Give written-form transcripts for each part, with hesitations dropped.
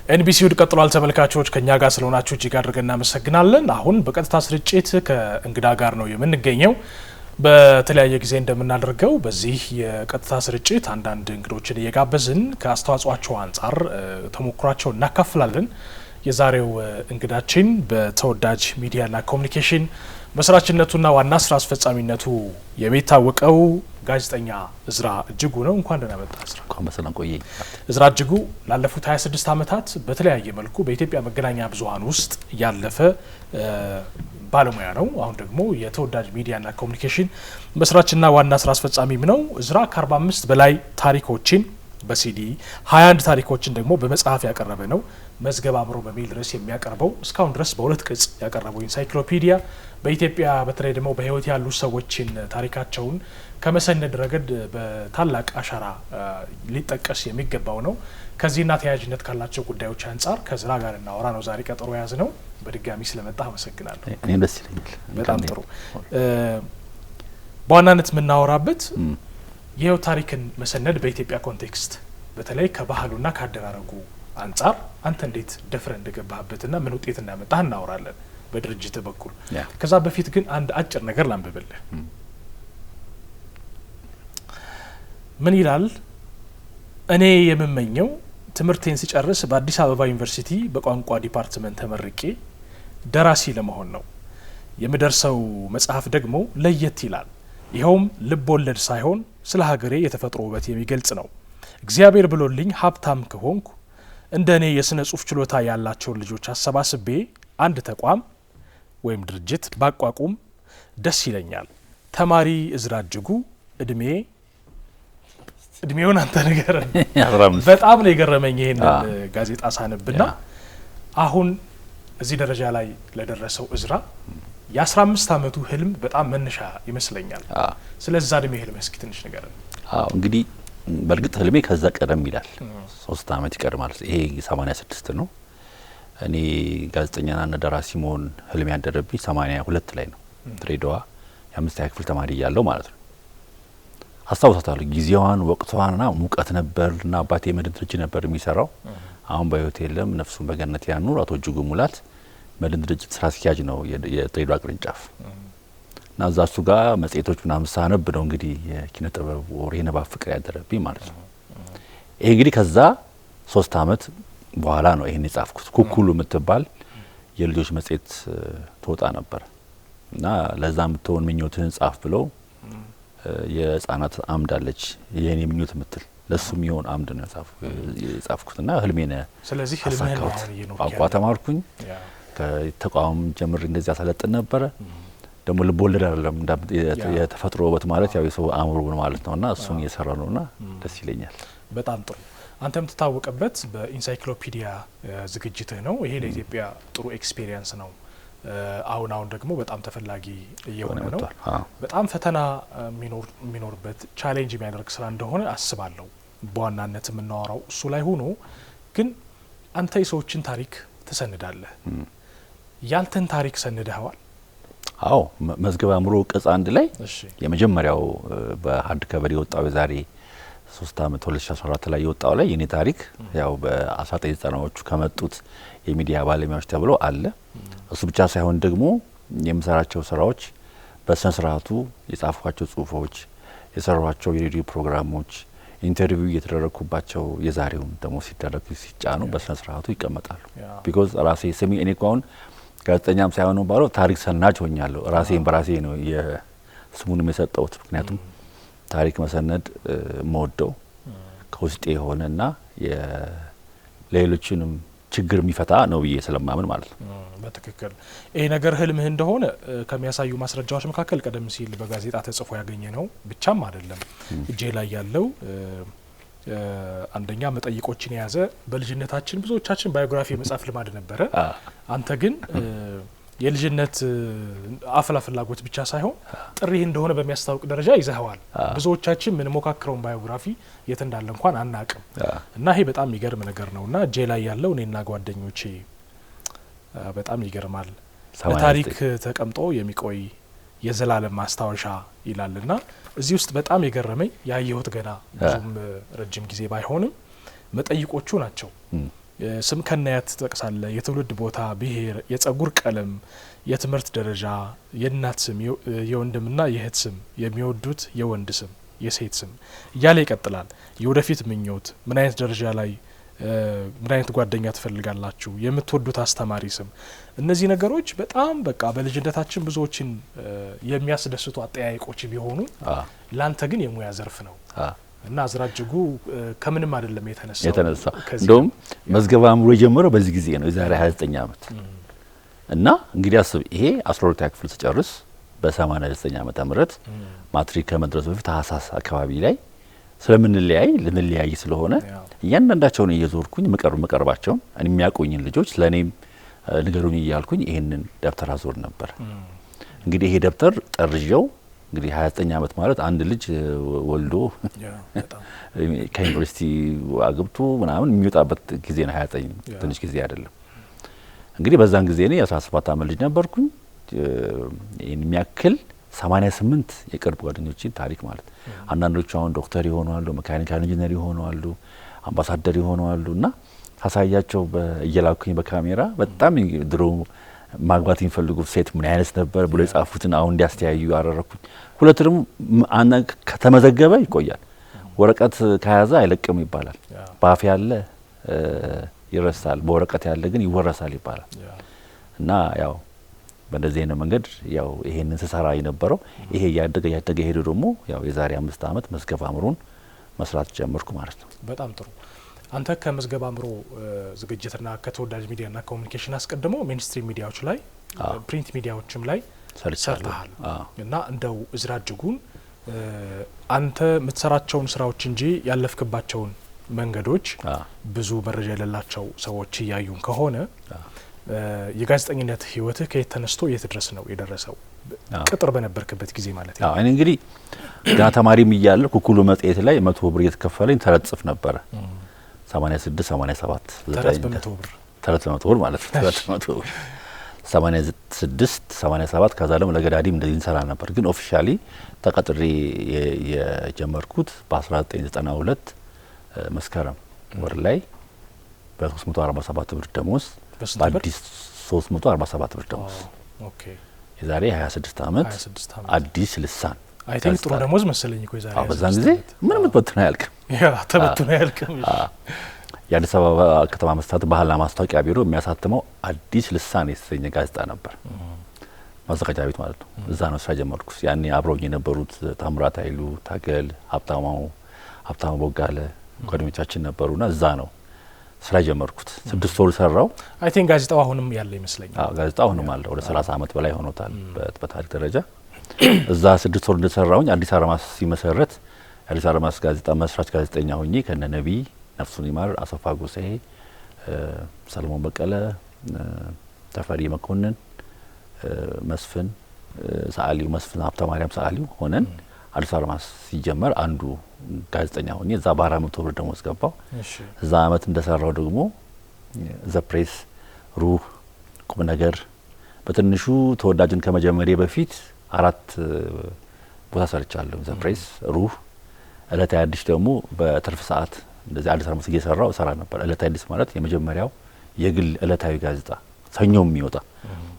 ኤንቢሲ ውድ ቀጥሏል ተመልካቾች ከኛ ጋር ስለሆናችሁ እጅግ አድርገን እናመሰግናለን። አሁን በቀጥታ ስርጭት ከእንግዳ ጋር ነው የምንገኘው። በተለያየ ጊዜ እንደምናደርገው በዚህ የቀጥታ ስርጭት አንዳንድ እንግዶችን እየጋበዝን ከአስተዋጽኦአቸው አንጻር ተሞክሯቸውን እናካፍላለን። የዛሬው እንግዳችን በተወዳጅ ሚዲያና ኮሙኒኬሽን መስራችነቱና ዋና ስራ አስፈጻሚነቱ የሚታወቀው ጋዜጠኛ እዝራ እጅጉ ነው። እንኳን ደህና መጣ እዝራ። እንኳን በሰላም ቆየኝ። እዝራ እጅጉ ላለፉት 26 ዓመታት በተለያየ መልኩ በኢትዮጵያ መገናኛ ብዙሃን ውስጥ ያለፈ ባለሙያ ነው። አሁን ደግሞ የተወዳጅ ሚዲያና ኮሙኒኬሽን መስራችና ዋና ስራ አስፈጻሚም ነው። እዝራ ከ45 በላይ ታሪኮችን በሲዲ 21 ታሪኮችን ደግሞ በመጽሐፍ ያቀረበ ነው። መዝገብ አእምሮ በሚል ርዕስ የሚያቀርበው እስካሁን ድረስ በሁለት ቅጽ ያቀረበው ኢንሳይክሎፒዲያ በኢትዮጵያ በተለይ ደግሞ በህይወት ያሉ ሰዎችን ታሪካቸውን ከመሰነድ ረገድ በታላቅ አሻራ ሊጠቀስ የሚገባው ነው። ከዚህና ተያያዥነት ካላቸው ጉዳዮች አንጻር ከእዝራ ጋር እናወራ ነው ዛሬ ቀጠሮ ያዝ ነው። በድጋሚ ስለመጣ አመሰግናለሁ። እኔም ደስ ይለኛል። በጣም ጥሩ። በዋናነት የምናወራበት የህይወት ታሪክን መሰነድ በኢትዮጵያ ኮንቴክስት በተለይ ከባህሉና ካደራረጉ አንጻር አንተ እንዴት ደፍረ እንደገባህበትና ምን ውጤት እንዳመጣህ እናወራለን በድርጅት በኩል። ከዛ በፊት ግን አንድ አጭር ነገር ላንብብልህ። ምን ይላል? እኔ የምመኘው ትምህርቴን ሲጨርስ በአዲስ አበባ ዩኒቨርሲቲ በቋንቋ ዲፓርትመንት ተመርቄ ደራሲ ለመሆን ነው። የምደርሰው መጽሐፍ ደግሞ ለየት ይላል። ይኸውም ልብ ወለድ ሳይሆን ስለ ሀገሬ የተፈጥሮ ውበት የሚገልጽ ነው። እግዚአብሔር ብሎልኝ ሀብታም ከሆንኩ እንደ እኔ የስነ ጽሁፍ ችሎታ ያላቸውን ልጆች አሰባስቤ አንድ ተቋም ወይም ድርጅት ባቋቁም ደስ ይለኛል። ተማሪ እዝራ እጅጉ እድሜውን አንተ ንገረን። በጣም ነው የገረመኝ ይሄንን ጋዜጣ ሳነብና አሁን እዚህ ደረጃ ላይ ለደረሰው እዝራ የ15 አመቱ ህልም በጣም መነሻ ይመስለኛል። ስለዛ እድሜ ህልም እስኪ ትንሽ ንገረን። እንግዲህ በእርግጥ ህልሜ ከዛ ቀደም ይላል። 3 አመት ይቀድማል። ይሄ 86 ነው። እኔ ጋዜጠኛና ደራሲ መሆን ህልሜ ያደረብኝ 82 ላይ ነው። ድሬዳዋ የ5ኛ ክፍል ተማሪ እያለሁ ማለት ነው። አስታውሳታለሁ ጊዜዋን ወቅቷንና ሙቀት ነበርና አባቴ መድን ድርጅት ነበር የሚሰራው። አሁን በህይወት የለም፣ ነፍሱን በገነት ያኑር። አቶ እጅጉ ሙላት መድን ድርጅት ስራ አስኪያጅ ነው የድሬዳዋ ቅርንጫፍ። እና እዛ እሱ ጋር መጽሔቶች ምናምን ሳነብ ነው እንግዲህ የኪነ ጥበብ ወሬ የንባብ ፍቅር ያደረብኝ ማለት ነው። ይሄ እንግዲህ ከዛ 3 አመት በኋላ ነው ይሄን የጻፍኩት። ኩኩሉ የምትባል የልጆች መጽሔት ትወጣ ነበር እና ለዛ የምትሆን ምኞትህን ጻፍ ብለው የህፃናት አምድ አለች የኔ ምኞት የምትል ለሱም ይሆን አምድ ነው የጻፍኩትና ህልሜን። ስለዚህ ህልሜን ቋንቋ ተማርኩኝ። ከተቋም ጀምር እንደዚህ አሰለጥን ነበረ። ደግሞ ልብ ወለድ አይደለም የተፈጥሮ ውበት ማለት ያው የሰው አእምሮ ማለት ነውና እሱን እየሰራ ነውና ደስ ይለኛል። በጣም ጥሩ። አንተ የምትታወቅበት በኢንሳይክሎፒዲያ ዝግጅትህ ነው። ይሄ ለኢትዮጵያ ጥሩ ኤክስፒሪየንስ ነው። አሁን ደግሞ በጣም ተፈላጊ እየሆነ ነው። በጣም ፈተና የሚኖርበት ቻሌንጅ የሚያደርግ ስራ እንደሆነ አስባለሁ። በዋናነት የምናወራው እሱ ላይ ሆኖ ግን አንተ የሰዎችን ታሪክ ትሰንዳለህ። ያንተን ታሪክ ሰንደኸዋል? አዎ፣ መዝገብ አእምሮ ቅጽ 1 ላይ የመጀመሪያው በሀርድ ከቨር የወጣው የዛሬ 3 አመት 2014 ላይ የወጣው ላይ የኔ ታሪክ ያው በ1990ዎቹ ከመጡት የሚዲያ ባለሙያዎች ተብሎ አለ። እሱ ብቻ ሳይሆን ደግሞ የምሰራቸው ስራዎች በስነ ስርዓቱ የጻፍኳቸው ጽሁፎች፣ የሰራኋቸው የሬዲዮ ፕሮግራሞች፣ ኢንተርቪው እየተደረኩባቸው የዛሬውን ደግሞ ሲደረጉ ሲጫኑ በስነ ስርዓቱ ይቀመጣሉ። ቢኮዝ ራሴ ስሜ እኔ እንኳን ጋዜጠኛም ሳይሆን ባለው ታሪክ ሰናጅ ሆኛለሁ። ራሴን በራሴ ነው የስሙንም የሰጠሁት። ምክንያቱም ታሪክ መሰነድ መወደው ከውስጤ የሆነና ለሌሎችንም ችግር የሚፈታ ነው ብዬ ስለማምን ማለት ነው። በትክክል ይሄ ነገር ህልምህ እንደሆነ ከሚያሳዩ ማስረጃዎች መካከል ቀደም ሲል በጋዜጣ ተጽፎ ያገኘ ነው ብቻም አይደለም። እጄ ላይ ያለው አንደኛ መጠይቆችን የያዘ በልጅነታችን ብዙዎቻችን ባዮግራፊ የመጻፍ ልማድ ነበረ። አንተ ግን የልጅነት አፍላ ፍላጎት ብቻ ሳይሆን ጥሪህ እንደሆነ በሚያስታውቅ ደረጃ ይዘኸዋል። ብዙዎቻችን ምን ሞካክረውን ባዮግራፊ የት እንዳለ እንኳን አናቅም እና ይሄ በጣም የሚገርም ነገር ነውና እጄ ላይ ያለው እኔና ጓደኞቼ በጣም ይገርማል። በታሪክ ተቀምጦ የሚቆይ የዘላለም ማስታወሻ ይላልና እዚህ ውስጥ በጣም የገረመኝ ያየሁት ገና ብዙም ረጅም ጊዜ ባይሆንም መጠይቆቹ ናቸው። ስም ከናያት ትጠቅሳለህ፣ የትውልድ ቦታ፣ ብሔር፣ የጸጉር ቀለም፣ የትምህርት ደረጃ፣ የእናት ስም፣ የወንድምና የእህት ስም፣ የሚወዱት የወንድ ስም፣ የሴት ስም እያለ ይቀጥላል። የወደፊት ምኞት፣ ምን አይነት ደረጃ ላይ ምን አይነት ጓደኛ ትፈልጋላችሁ፣ የምትወዱት አስተማሪ ስም። እነዚህ ነገሮች በጣም በቃ በልጅነታችን ብዙዎችን የሚያስደስቱ አጠያየቆች ቢሆኑ ላንተ ግን የሙያ ዘርፍ ነው እና አዝራ እጅጉ ከምንም አይደለም የተነሳው። እንደውም መዝገበ አእምሮ የጀመረው በዚህ ጊዜ ነው፣ የዛሬ 29 ዓመት እና እንግዲህ አስብ፣ ይሄ 12ኛ ክፍል ስጨርስ በ89 ዓመተ ምህረት ማትሪክ ከመድረሱ በፊት ታህሳስ አካባቢ ላይ ስለምንለያይ ልንለያይ ስለሆነ እያንዳንዳቸውን እየዞርኩኝ መቀርባቸውን የሚያውቁኝን ልጆች ለኔም ንገሩኝ እያልኩኝ ይሄንን ደብተር አዞር ነበር። እንግዲህ ይሄ ደብተር ጠርዤው እንግዲህ 29 ዓመት ማለት አንድ ልጅ ወልዶ ከዩኒቨርሲቲ አግብቶ ምናምን የሚወጣበት ጊዜ ነው። 29 ትንሽ ጊዜ አይደለም። እንግዲህ በዛን ጊዜ እኔ 17 ዓመት ልጅ ነበርኩኝ። ይሄን የሚያክል 88 የቅርብ ጓደኞችን ታሪክ ማለት አንዳንዶቹ አሁን ዶክተር ይሆናሉ፣ ሜካኒካል ኢንጂነር ይሆናሉ፣ አምባሳደር ይሆናሉ እና ታሳያቸው እየላኩኝ በካሜራ በጣም ድሮ ማግባት የሚፈልጉት ሴት ምን አይነት ነበር ብሎ የጻፉትን አሁን እንዲያስተያዩ ያደረኩኝ። ሁለት ደግሞ ከተመዘገበ ይቆያል፣ ወረቀት ከያዘ አይለቅም ይባላል። በአፍ ያለ ይረሳል፣ በወረቀት ያለ ግን ይወረሳል ይባላል እና ያው በእንደዚህ አይነት መንገድ ያው ይሄንን ስሰራ የነበረው ይሄ ያደገ ሄዶ ደግሞ ያው የዛሬ 5 ዓመት መዝገበ አእምሮን መስራት ጀመርኩ ማለት ነው። በጣም ጥሩ። አንተ ከመዝገበ አእምሮ ዝግጅትና ከተወዳጅ ሚዲያና ኮሙኒኬሽን አስቀድሞ ሜንስትሪም ሚዲያዎች ላይ ፕሪንት ሚዲያዎችም ላይ ሰርተሃል እና እንደው እዝራ እጅጉን አንተ የምትሰራቸውን ስራዎች እንጂ ያለፍክባቸውን መንገዶች ብዙ መረጃ የሌላቸው ሰዎች እያዩን ከሆነ የጋዜጠኝነት ህይወትህ ከየት ተነስቶ የት ድረስ ነው የደረሰው? ቅጥር በነበርክበት ጊዜ ማለት ነው። እኔ እንግዲህ ገና ተማሪም እያለሁ ኩኩሉ መጽሔት ላይ 100 ብር እየተከፈለኝ ተረት ጽፍ ነበረ። 86 87 ተረት በ100 ብር ተረት በ100 ብር ማለት ነው። ተረት በ100 ብር 86 87 ከዛ ደግሞ ለገዳዲም እንደዚህ እንሰራ ነበር። ግን ኦፊሻሊ ተቀጥሬ የጀመርኩት በ1992 መስከረም ወር ላይ በ347 ብር ደሞዝ በአዲስ 347 ብር ደሞዝ ኦኬ የዛሬ 26 ዓመት አዲስ ልሳን አይ ቲንክ ጥሩ ደሞዝ መሰለኝ እኮ የዛሬ በዛን ጊዜ ምንም ተበትኖ አያልቅም። ተበትኖ አያልቅም። የአዲስ አበባ ከተማ መስተዳድር ባህልና ማስታወቂያ ቢሮ የሚያሳትመው አዲስ ልሳን የተሰኘ ጋዜጣ ነበር፣ ማዘጋጃ ቤት ማለት ነው። እዛ ነው ስራ ጀመርኩ። ያኔ አብረውኝ የነበሩት ታምራት ኃይሉ፣ ታገል፣ ሀብታሙ ቦጋለ ጓደኞቻችን ነበሩና እዛ ነው ስራ ጀመርኩት። 6 ወር ሰራው። አይ ቲንክ ጋዜጣው አሁንም ያለ ይመስለኛል። ጋዜጣው አሁንም አለ። ወደ 30 ዓመት በላይ ሆኖታል በታሪክ ደረጃ። እዛ 6 ወር እንደሰራውኝ አዲስ አርማስ ሲመሰረት አዲስ አርማስ ጋዜጣ መስራች ጋዜጠኛ ሆኜ ከነ ነቢይ ነፍሱን ይማር፣ አሰፋ ጎሳኤ፣ ሰለሞን በቀለ፣ ተፈሪ መኮንን፣ መስፍን ሰዓሊው፣ መስፍን ሀብተ ማርያም ሰዓሊው ሆነን አዲስ አርማስ ሲጀመር አንዱ ጋዜጠኛ ሆኜ እዛ በ400 ብር ደሞዝ ገባው። እዛ አመት እንደሰራው ደግሞ ዘ ፕሬስ፣ ሩህ፣ ቁም ነገር በትንሹ ተወዳጅን ከመጀመሪያ በፊት 4 ቦታ ሰርቻለሁ። ዘ ፕሬስ፣ ሩህ፣ እለታዊ አዲስ ደግሞ በትርፍ ሰዓት እንደዚህ አዲስ አርማስ እየሰራው እሰራ ነበር። እለታዊ አዲስ ማለት የመጀመሪያው የግል እለታዊ ጋዜጣ ሰኞም የሚወጣ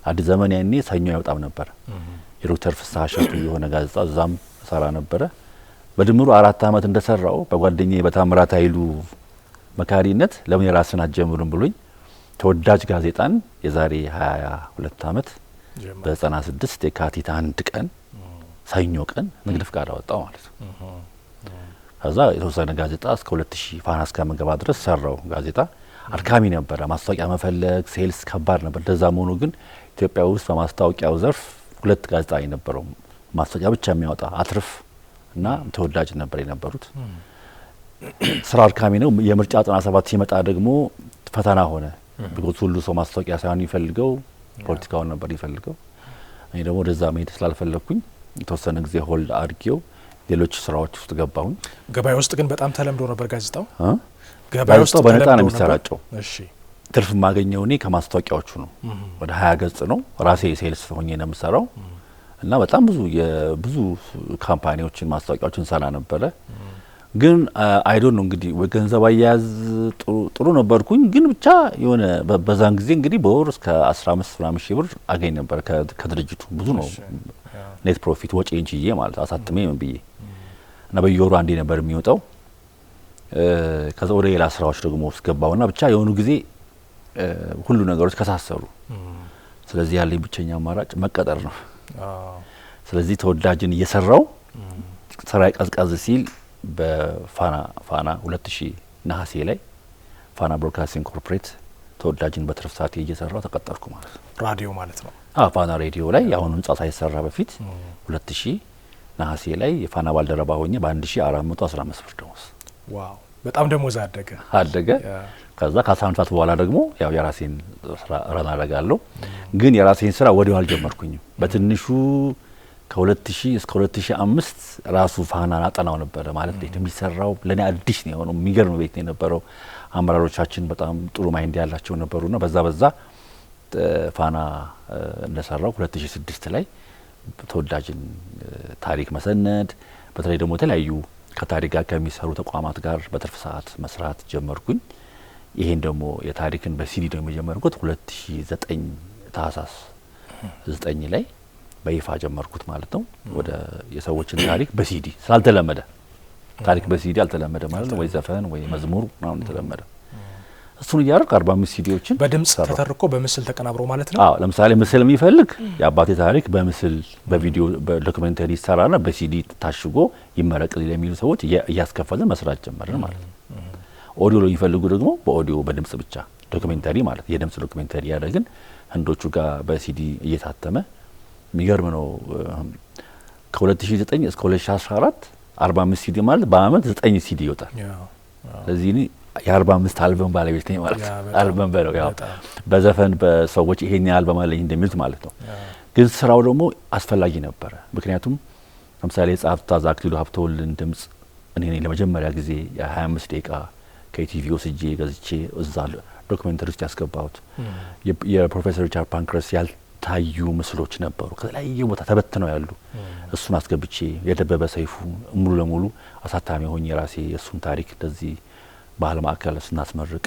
አዲስ ዘመን ያኔ ሰኞ ያወጣም ነበር። የዶክተር ፍስሐ ሸቱ የሆነ ጋዜጣ እዛም ሰራ ነበረ። በድምሩ 4 አመት እንደሰራው በጓደኛዬ በታምራት ኃይሉ መካሪነት ለምን የራስን አትጀምሩም ብሎኝ ተወዳጅ ጋዜጣን የዛሬ 22 አመት በ96 የካቲት 1 ቀን ሰኞ ቀን ንግድ ፍቃድ አወጣው ማለት ነው። ከዛ የተወሰነ ጋዜጣ እስከ 2000 ፋና እስከ መገባ ድረስ ሰራው። ጋዜጣ አድካሚ ነበረ። ማስታወቂያ መፈለግ ሴልስ ከባድ ነበር። እንደዛም ሆኖ ግን ኢትዮጵያ ውስጥ በማስታወቂያው ዘርፍ 2 ጋዜጣ የነበረው ማስታወቂያ ብቻ የሚያወጣ አትርፍ እና ተወዳጅ ነበር የነበሩት። ስራ አድካሚ ነው። የምርጫ 97 ሲመጣ ደግሞ ፈተና ሆነ። ቢኮዝ ሁሉ ሰው ማስታወቂያ ሳይሆን ይፈልገው ፖለቲካውን ነበር ይፈልገው። እኔ ደግሞ ወደዛ መሄድ ስላልፈለኩኝ የተወሰነ ጊዜ ሆልድ አድርጌው ሌሎች ስራዎች ውስጥ ገባሁኝ። ገበያ ውስጥ ግን በጣም ተለምዶ ነበር ጋዜጣው። ገበያ ውስጥ በነፃ ነው የሚሰራጨው። እሺ ትርፍ ማገኘው እኔ ከማስታወቂያዎቹ ነው። ወደ 20 ገጽ ነው። ራሴ ሴልስ ሆኜ ነው የምሰራው እና በጣም ብዙ ካምፓኒዎችን ማስታወቂያዎችን ሰራ ነበረ። ግን አይዶን ነው እንግዲህ ወይ ገንዘብ አያያዝ ጥሩ ነበርኩኝ። ግን ብቻ የሆነ በዛን ጊዜ እንግዲህ በወር እስከ 15 ምናምን ሺህ ብር አገኝ ነበር ከድርጅቱ። ብዙ ነው ኔት ፕሮፊት ወጪ እንጂ ማለት አሳትሜ ምን ብዬ እና በየወሩ አንዴ ነበር የሚወጣው። ከዛ ወደ ሌላ ስራዎች ደግሞ ስገባውና ብቻ የሆኑ ጊዜ ሁሉ ነገሮች ከሳሰሩ። ስለዚህ ያለኝ ብቸኛ አማራጭ መቀጠር ነው። ስለዚህ ተወዳጅን እየሰራው ስራዬ ቀዝቀዝ ሲል በፋና 2000 ነሐሴ ላይ ፋና ብሮድካስቲንግ ኮርፖሬት ተወዳጅን በትርፍ ሰዓት እየሰራው ተቀጠርኩ ማለት ነው። ራዲዮ ማለት ነው። ፋና ሬዲዮ ላይ አሁን ህንጻ ሳይሰራ በፊት 2000 ነሐሴ ላይ የፋና ባልደረባ ሆኜ በ1415 ብር ደሞዝ። ዋው! በጣም ደሞዝ አደገ። ከዛ ከ15 በኋላ ደግሞ ያው የራሴን ስራ ረና አደርጋለሁ። ግን የራሴን ስራ ወዲያው አልጀመርኩኝም። በትንሹ ከ2000 እስከ 2005 ራሱ ፋናን አጠናው ነበር ማለት ቤት የሚሰራው ለኔ አዲስ ነው የሆነው። የሚገርም ቤት ነው የነበረው። አመራሮቻችን በጣም ጥሩ ማይንድ ያላቸው ነበሩና በዛ ፋና እንደሰራው 2006 ላይ ተወዳጅን ታሪክ መሰነድ በተለይ ደግሞ የተለያዩ ከታሪክ ጋር ከሚሰሩ ተቋማት ጋር በትርፍ ሰዓት መስራት ጀመርኩኝ። ይሄን ደግሞ የታሪክን በሲዲ ደግሞ የጀመርኩት 2009 ታህሳስ 9 ላይ በይፋ ጀመርኩት ማለት ነው። ወደ የሰዎችን ታሪክ በሲዲ ስላልተለመደ ታሪክ በሲዲ አልተለመደ ማለት ነው። ወይ ዘፈን ወይ መዝሙር ነው ተለመደ። እሱን እያደረኩ 45 ሲዲዎችን በድምጽ ተተርኮ በምስል ተቀናብሮ ማለት ነው። ለምሳሌ ምስል የሚፈልግ የአባቴ ታሪክ በምስል በቪዲዮ በዶክመንተሪ ይሰራና በሲዲ ታሽጎ ይመረቅልኝ የሚሉ ሰዎች እያስከፈልን መስራት ጀመርን ማለት ነው። ኦዲዮ ላይ የሚፈልጉ ደግሞ በኦዲዮ በድምጽ ብቻ ዶክመንተሪ ማለት የድምጽ ዶክመንተሪ ያደረግን ህንዶቹ ጋር በሲዲ እየታተመ የሚገርም ነው። ከ2009 እስከ 2014 45 ሲዲ ማለት በአመት 9 ሲዲ ይወጣል። ስለዚህ የ45 አልበም ባለቤት ነኝ ማለት ነው። አልበም በለው ያው በዘፈን በሰዎች ይሄን አልበም አለኝ እንደሚሉት ማለት ነው። ግን ስራው ደግሞ አስፈላጊ ነበረ። ምክንያቱም ለምሳሌ የጻፍታ ዛክቲሉ ሀብተወልድን ድምጽ እኔ ነኝ ለመጀመሪያ ጊዜ የ25 ደቂቃ ከኢቲቪ ወስጄ ገዝቼ እዛ ዶክመንተሪ ውስጥ ያስገባሁት። የፕሮፌሰር ሪቻርድ ፓንክረስ ያልታዩ ምስሎች ነበሩ ከተለያየ ቦታ ተበትነው ያሉ። እሱን አስገብቼ የደበበ ሰይፉ ሙሉ ለሙሉ አሳታሚ ሆኜ የራሴ የእሱን ታሪክ እንደዚህ ባህል ማዕከል ስናስመርቅ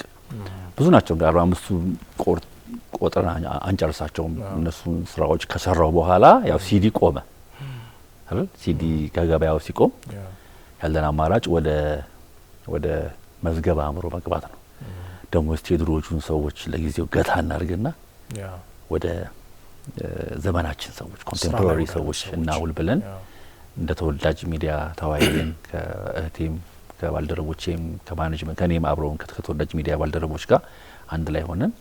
ብዙ ናቸው። 45ቱ ቆጥረን አንጨርሳቸውም። እነሱን ስራዎች ከሰራው በኋላ ያው ሲዲ ቆመ አይደል? ሲዲ ከገበያው ሲቆም ያለን አማራጭ ወደ መዝገበ አእምሮ መግባት ነው። ደግሞ እስቲ የድሮዎቹን ሰዎች ለጊዜው ገታ እናርግና ወደ ዘመናችን ሰዎች ኮንቴምፖራሪ ሰዎች እናውል ብለን እንደ ተወዳጅ ሚዲያ ተዋይን ከእህቴም ከባልደረቦቼም ከማኔጅመንት ከኔም አብረውን ከተወዳጅ ሚዲያ ባልደረቦች ጋር አንድ ላይ ሆነን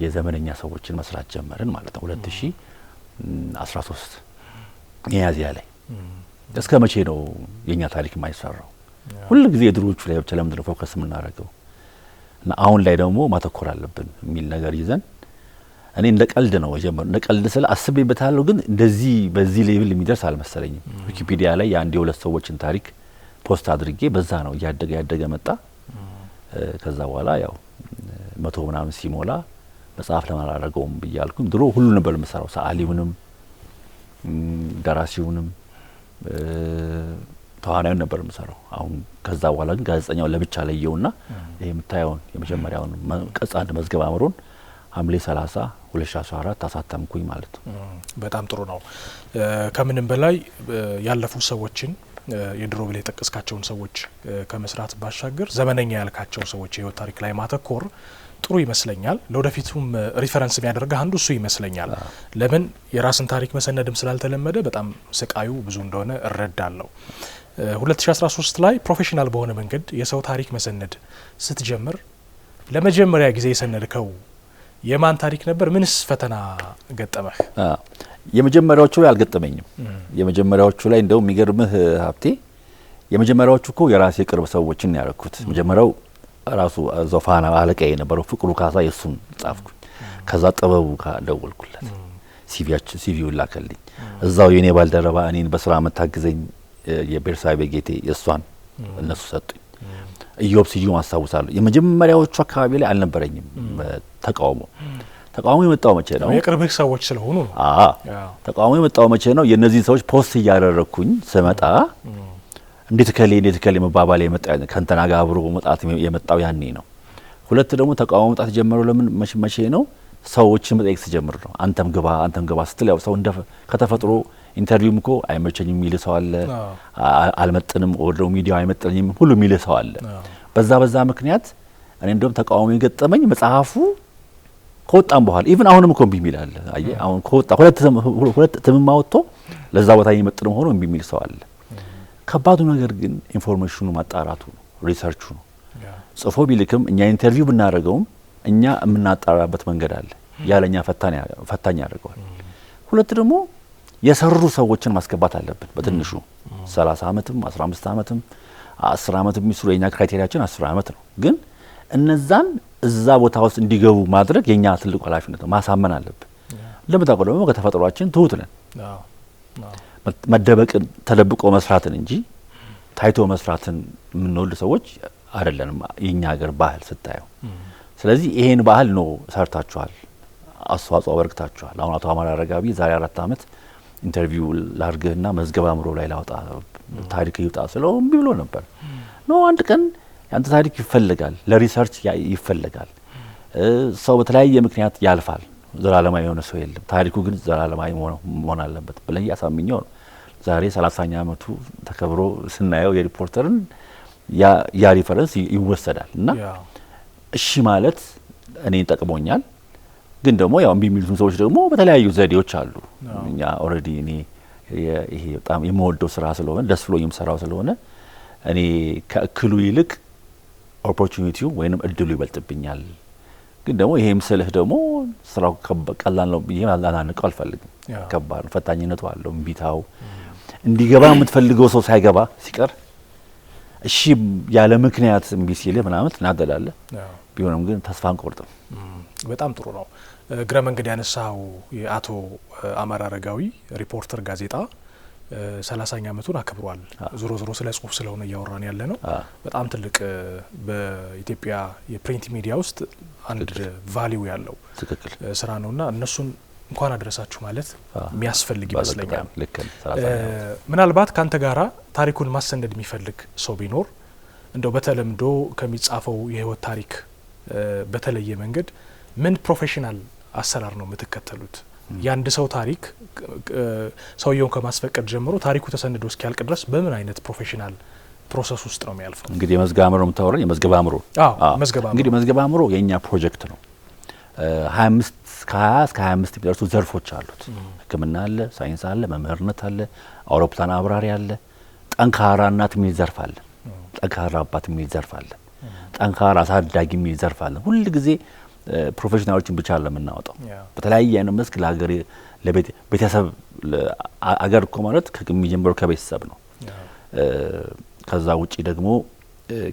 የዘመነኛ ሰዎችን መስራት ጀመርን ማለት ነው። 2013 ሚያዝያ ላይ እስከ መቼ ነው የኛ ታሪክ የማይሰራው? ሁሉ ጊዜ የድሮዎቹ ላይ ብቻ ለምንድን ነው ፎከስ የምናደርገው? እና አሁን ላይ ደግሞ ማተኮር አለብን የሚል ነገር ይዘን እኔ እንደ ቀልድ ነው የጀመረው። እንደ ቀልድ ስለ አስቤበታለሁ፣ ግን እንደዚህ በዚህ ሌቭል የሚደርስ አልመሰለኝም። ዊኪፒዲያ ላይ የአንድ የሁለት ሰዎችን ታሪክ ፖስት አድርጌ በዛ ነው ያደገ መጣ። ከዛ በኋላ ያው 100 ምናምን ሲሞላ መጽሐፍ ለማላረገውም ብያልኩኝ። ድሮ ሁሉ ነበር የምሰራው፣ ሰዓሊውንም ደራሲውንም ተዋናዩን ነበር የምሰራው። አሁን ከዛ በኋላ ግን ጋዜጠኛው ለብቻ ለየውና ይሄ የምታየውን የመጀመሪያውን ቅጽ አንድ መዝገበ አእምሮን ሐምሌ 30 2014 አሳተምኩኝ ማለት ነው። በጣም ጥሩ ነው። ከምንም በላይ ያለፉ ሰዎችን የድሮ ብለ የጠቀስካቸውን ሰዎች ከመስራት ባሻገር ዘመነኛ ያልካቸው ሰዎች የህይወት ታሪክ ላይ ማተኮር ጥሩ ይመስለኛል። ለወደፊቱም ሪፈረንስ የሚያደርግ አንዱ እሱ ይመስለኛል። ለምን የራስን ታሪክ መሰነድም ስላልተለመደ በጣም ስቃዩ ብዙ እንደሆነ እረዳለሁ። 2013 ላይ ፕሮፌሽናል በሆነ መንገድ የሰው ታሪክ መሰነድ ስትጀምር ለመጀመሪያ ጊዜ የሰነድከው የማን ታሪክ ነበር? ምንስ ፈተና ገጠመህ? የመጀመሪያዎቹ ላይ አልገጠመኝም። የመጀመሪያዎቹ ላይ እንደው የሚገርምህ ሀብቴ የመጀመሪያዎቹ እኮ የራሴ ቅርብ ሰዎችን ያረኩት። መጀመሪያው ራሱ ዞፋና አለቃዬ የነበረው ፍቅሩ ካሳ የሱን ጻፍኩኝ። ከዛ ጥበቡ ደወልኩለት፣ ሲቪውን ላከልኝ። እዛው የኔ ባልደረባ እኔን በስራ መታገዘኝ የቤርሳቤ ጌቴ የሷን እነሱ ሰጡኝ። ኢዮብ ስዩም አስታውሳለሁ። የመጀመሪያዎቹ አካባቢ ላይ አልነበረኝም ተቃውሞ የመጣው መቼ ነው? የቅርብህ ሰዎች ስለሆኑ ነው። ተቃውሞ የመጣው መቼ ነው? የነዚህ ሰዎች ፖስት እያደረኩኝ ስመጣ እንዴት ከሌ መባባል የመጣ ከንተና ጋር አብሮ መጣት የመጣው ያኔ ነው። ሁለት ደግሞ ተቃውሞ መጣት ጀመረው ለምን መቼ ነው ሰዎችን መጠየቅ ሲጀምር ነው። አንተም ግባ ስትል ያው ሰው እንደ ከተፈጥሮ ኢንተርቪውም እኮ አይመቸኝም የሚል ሰው አለ፣ አልመጥንም ወደ ሚዲያው አይመጥንም ሁሉ የሚል ሰው አለ። በዛ ምክንያት እኔ እንደውም ተቃውሞ የገጠመኝ መጽሐፉ ከወጣም በኋላ ኢቭን አሁንም እኮ እምቢ የሚል አለ። አየህ አሁን ከወጣ ሁለት እትምም አወጥቶ ለዛ ቦታ የሚመጥንም ሆኖ እምቢ የሚል ሰው አለ። ከባዱ ነገር ግን ኢንፎርሜሽኑ ማጣራቱ ነው፣ ሪሰርቹ ነው። ጽፎ ቢልክም እኛ ኢንተርቪው ብናደርገውም እኛ የምናጣራበት መንገድ አለ። ያለኛ ፈታኝ ያደርገዋል። ሁለት ደግሞ የሰሩ ሰዎችን ማስገባት አለብን። በትንሹ 30 ዓመትም 15 ዓመትም 10 ዓመትም የሚስሩ የኛ ክራይቴሪያችን 10 ዓመት ነው። ግን እነዛን እዛ ቦታ ውስጥ እንዲገቡ ማድረግ የኛ ትልቁ ኃላፊነት ነው። ማሳመን አለብን። እንደምታውቀው ደግሞ ከተፈጥሯችን ትሁት ነን። መደበቅን ተደብቆ መስራትን እንጂ ታይቶ መስራትን የምንወድ ሰዎች አይደለንም የኛ ሀገር ባህል ስታየው። ስለዚህ ይሄን ባህል ነው ሰርታችኋል፣ አስተዋጽኦ አበርክታችኋል። አሁን አቶ አማራ አረጋዊ ዛሬ 4 ዓመት ኢንተርቪው ላርግህና መዝገበ አእምሮ ላይ ላውጣ ታሪክ ይውጣ ስለው እምቢ ብሎ ነበር። አንድ ቀን ያንተ ታሪክ ይፈልጋል፣ ለሪሰርች ይፈልጋል። ሰው በተለያየ ምክንያት ያልፋል። ዘላለማዊ የሆነ ሰው የለም። ታሪኩ ግን ዘላለማዊ መሆን አለበት ብለን ያሳምኘው ነው። ዛሬ 30ኛ ዓመቱ ተከብሮ ስናየው የሪፖርተርን ያ ሪፈረንስ ይወሰዳል እና እሺ ማለት እኔ ጠቅሞኛል። ግን ደግሞ ያው እምቢ የሚሉትን ሰዎች ደግሞ በተለያዩ ዘዴዎች አሉ። እኛ ኦልሬዲ እኔ ይሄ በጣም የምወደው ስራ ስለሆነ ደስ ብሎኝ የምሰራው ስለሆነ እኔ ከእክሉ ይልቅ ኦፖርቹኒቲው ወይንም እድሉ ይበልጥብኛል። ግን ደግሞ ይሄም ስልህ ደግሞ ስራው ቀላል ነው ብዬ አላናንቀው አልፈልግም። ከባድ ነው፣ ፈታኝነቱ አለው። እምቢታው እንዲገባ የምትፈልገው ሰው ሳይገባ ሲቀር እሺ ያለ ምክንያት እምቢ ሲልህ ምናምን ትናደዳለህ። ቢሆንም ግን ተስፋ አንቆርጥም። በጣም ጥሩ ነው። እግረ መንገድ ያነሳው የአቶ አማራ አረጋዊ ሪፖርተር ጋዜጣ 30ኛ ዓመቱን አክብሯል። ዞሮ ስለ ጽሁፍ ስለሆነ እያወራን ያለ ነው። በጣም ትልቅ በኢትዮጵያ የፕሪንት ሚዲያ ውስጥ አንድ ቫሊዩ ያለው ስራ ነውና እነሱን እንኳን አድረሳችሁ ማለት የሚያስፈልግ ይመስለኛል። ምናልባት ካንተ ጋራ ታሪኩን ማሰነድ የሚፈልግ ሰው ቢኖር እንደው በተለምዶ ከሚጻፈው የህይወት ታሪክ በተለየ መንገድ ምን ፕሮፌሽናል አሰራር ነው የምትከተሉት? የአንድ ሰው ታሪክ ሰውየውን ከማስፈቀድ ጀምሮ ታሪኩ ተሰንዶ እስኪያልቅ ድረስ በምን አይነት ፕሮፌሽናል ፕሮሰስ ውስጥ ነው የሚያልፈው? እንግዲህ የመዝገበ አእምሮ የምታወራኝ የመዝገበ አእምሮ እንግዲህ መዝገበ አእምሮ የኛ ፕሮጀክት ነው። 25 ከ20 እስከ 25 የሚደርሱ ዘርፎች አሉት። ሕክምና አለ፣ ሳይንስ አለ፣ መምህርነት አለ፣ አውሮፕላን አብራሪ አለ፣ ጠንካራ እናት የሚል ዘርፍ አለ፣ ጠንካራ አባት የሚል ዘርፍ አለ፣ ጠንካራ አሳዳጊ የሚል ዘርፍ አለ። ሁሉ ጊዜ ፕሮፌሽናሎችን ብቻ ለምናወጣው በተለያየ አይነት መስክ ለሀገር ለቤተሰብ አገር እኮ ማለት ከሚጀምረው ከቤተሰብ ነው። ከዛ ውጪ ደግሞ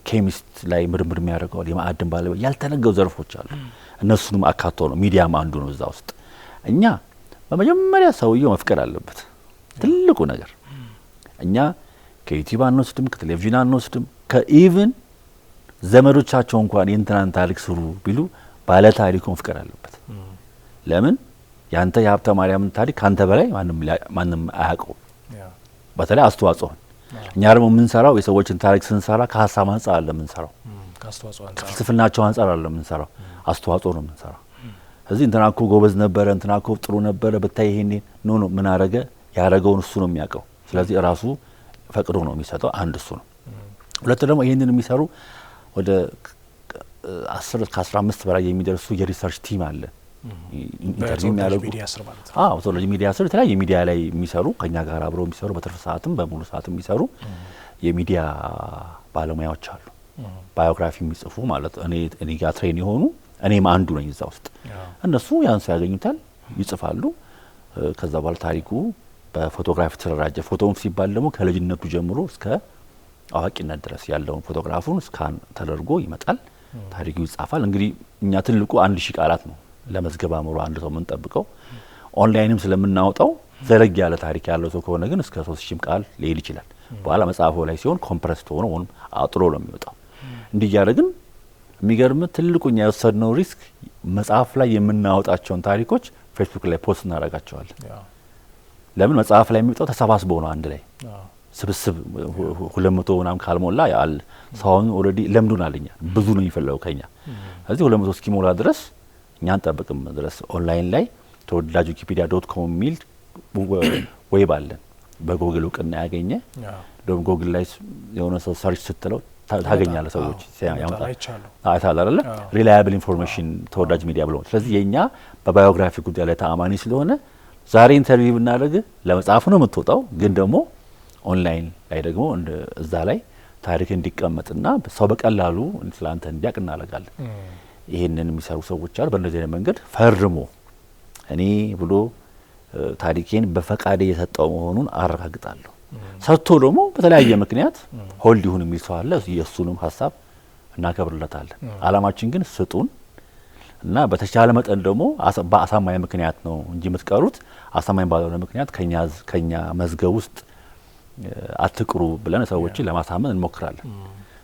ኬሚስት ላይ ምርምር የሚያደርገው የማዕድን ባለቤት ያልተነገሩ ዘርፎች አሉ። እነሱንም አካቶ ነው ሚዲያም አንዱ ነው እዛ ውስጥ። እኛ በመጀመሪያ ሰውየው መፍቀድ አለበት። ትልቁ ነገር እኛ ከዩቲዩብ አንወስድም፣ ከቴሌቪዥን አንወስድም። ከኢቭን ዘመዶቻቸው እንኳን የእንትናን ታሪክ ስሩ ቢሉ ባለ ታሪኩ መፍቀድ አለበት። ለምን ያንተ የሀብተ ማርያምን ታሪክ ካንተ በላይ ማንም አያውቀው። በተለይ አስተዋጽኦን እኛ ደግሞ የምንሰራው የሰዎችን ታሪክ ስንሰራ ከሀሳብ አንጻር አለ የምንሰራው፣ ከፍልስፍናቸው አንጻር አለ የምንሰራው፣ አስተዋጽኦ ነው የምንሰራው። ስለዚህ እንትናኮ ጎበዝ ነበረ፣ እንትናኮ ጥሩ ነበረ ብታይ ይሄኔ ኖ ምን አረገ ያረገውን እሱ ነው የሚያውቀው። ስለዚህ ራሱ ፈቅዶ ነው የሚሰጠው። አንድ እሱ ነው። ሁለት ደግሞ ይሄንን የሚሰሩ ወደ 10 ከ15 በላይ የሚደርሱ የሪሰርች ቲም አለ። ኢንተርቪው የሚያደርጉ ተወዳጅ ሚዲያ ስር የተለያየ ሚዲያ ላይ የሚሰሩ ከኛ ጋር አብረው የሚሰሩ በትርፍ ሰዓትም በሙሉ ሰዓትም የሚሰሩ የሚዲያ ባለሙያዎች አሉ። ባዮግራፊ የሚጽፉ ማለት እኔ ጋር ትሬን የሆኑ እኔም አንዱ ነኝ እዛ ውስጥ። እነሱ ያን ሰው ያገኙታል፣ ይጽፋሉ። ከዛ በኋላ ታሪኩ በፎቶግራፍ ተደራጀ። ፎቶውን ሲባል ደግሞ ከልጅነቱ ጀምሮ እስከ አዋቂነት ድረስ ያለውን ፎቶግራፉን ስካን ተደርጎ ይመጣል። ታሪኩ ይጻፋል። እንግዲህ እኛ ትልቁ 1000 ቃላት ነው ለመዝገበ አእምሮ አንድ ሰው የምንጠብቀው። ኦንላይንም ስለምናወጣው ዘለግ ያለ ታሪክ ያለው ሰው ከሆነ ግን እስከ 3000 ቃል ሊሄድ ይችላል። በኋላ መጽሐፉ ላይ ሲሆን ኮምፕረስድ ሆኖ ወይም አጥሮ ነው የሚወጣው። እንዲህ ያደረግን የሚገርም ትልቁኛ የወሰድነው ሪስክ መጽሐፍ ላይ የምናወጣቸውን ታሪኮች ፌስቡክ ላይ ፖስት እናደርጋቸዋለን። ለምን መጽሐፍ ላይ የሚወጣው ተሰባስቦ ነው አንድ ላይ። ስብስብ 200 ምናምን ካልሞላ ያል ሰውን ኦልሬዲ ለምዱናልኛ ብዙ ነው የሚፈልገው ከኛ ስለዚህ 200 እስኪሞላ ድረስ እኛ አንጠብቅም ድረስ ኦንላይን ላይ ተወዳጅ wikipedia.com ሚል ዌብ አለን በጉግል እውቅና ያገኘ ደም ጉግል ላይ የሆነ ሰው ሰርች ስትለው ታገኛለህ ሰዎች ያመጣ አይታል አይደለ ሪላያብል ኢንፎርሜሽን ተወዳጅ ሚዲያ ብለው ስለዚህ የኛ በባዮግራፊ ጉዳይ ላይ ተአማኒ ስለሆነ ዛሬ ኢንተርቪው ብናደርግ ለመጻፍ ነው የምትወጣው ግን ደግሞ ኦንላይን ላይ ደግሞ እዛ ላይ ታሪክ እንዲቀመጥና ሰው በቀላሉ ስላንተ እንዲያቅ እናደርጋለን ይሄንን የሚሰሩ ሰዎች አሉ በእንደዚህ አይነት መንገድ ፈርሞ እኔ ብሎ ታሪኬን በፈቃድ የሰጠው መሆኑን አረጋግጣለሁ ሰጥቶ ደግሞ በተለያየ ምክንያት ሆልድ ይሁን የሚል ሰው አለ የሱንም ሐሳብ እናከብርለታለን አላማችን ግን ስጡን እና በተቻለ መጠን ደግሞ በአሳማኝ ምክንያት ነው እንጂ የምትቀሩት አሳማኝ ባልሆነ ምክንያት ከኛ መዝገብ ውስጥ አትቅሩ ብለን ሰዎችን ለማሳመን እንሞክራለን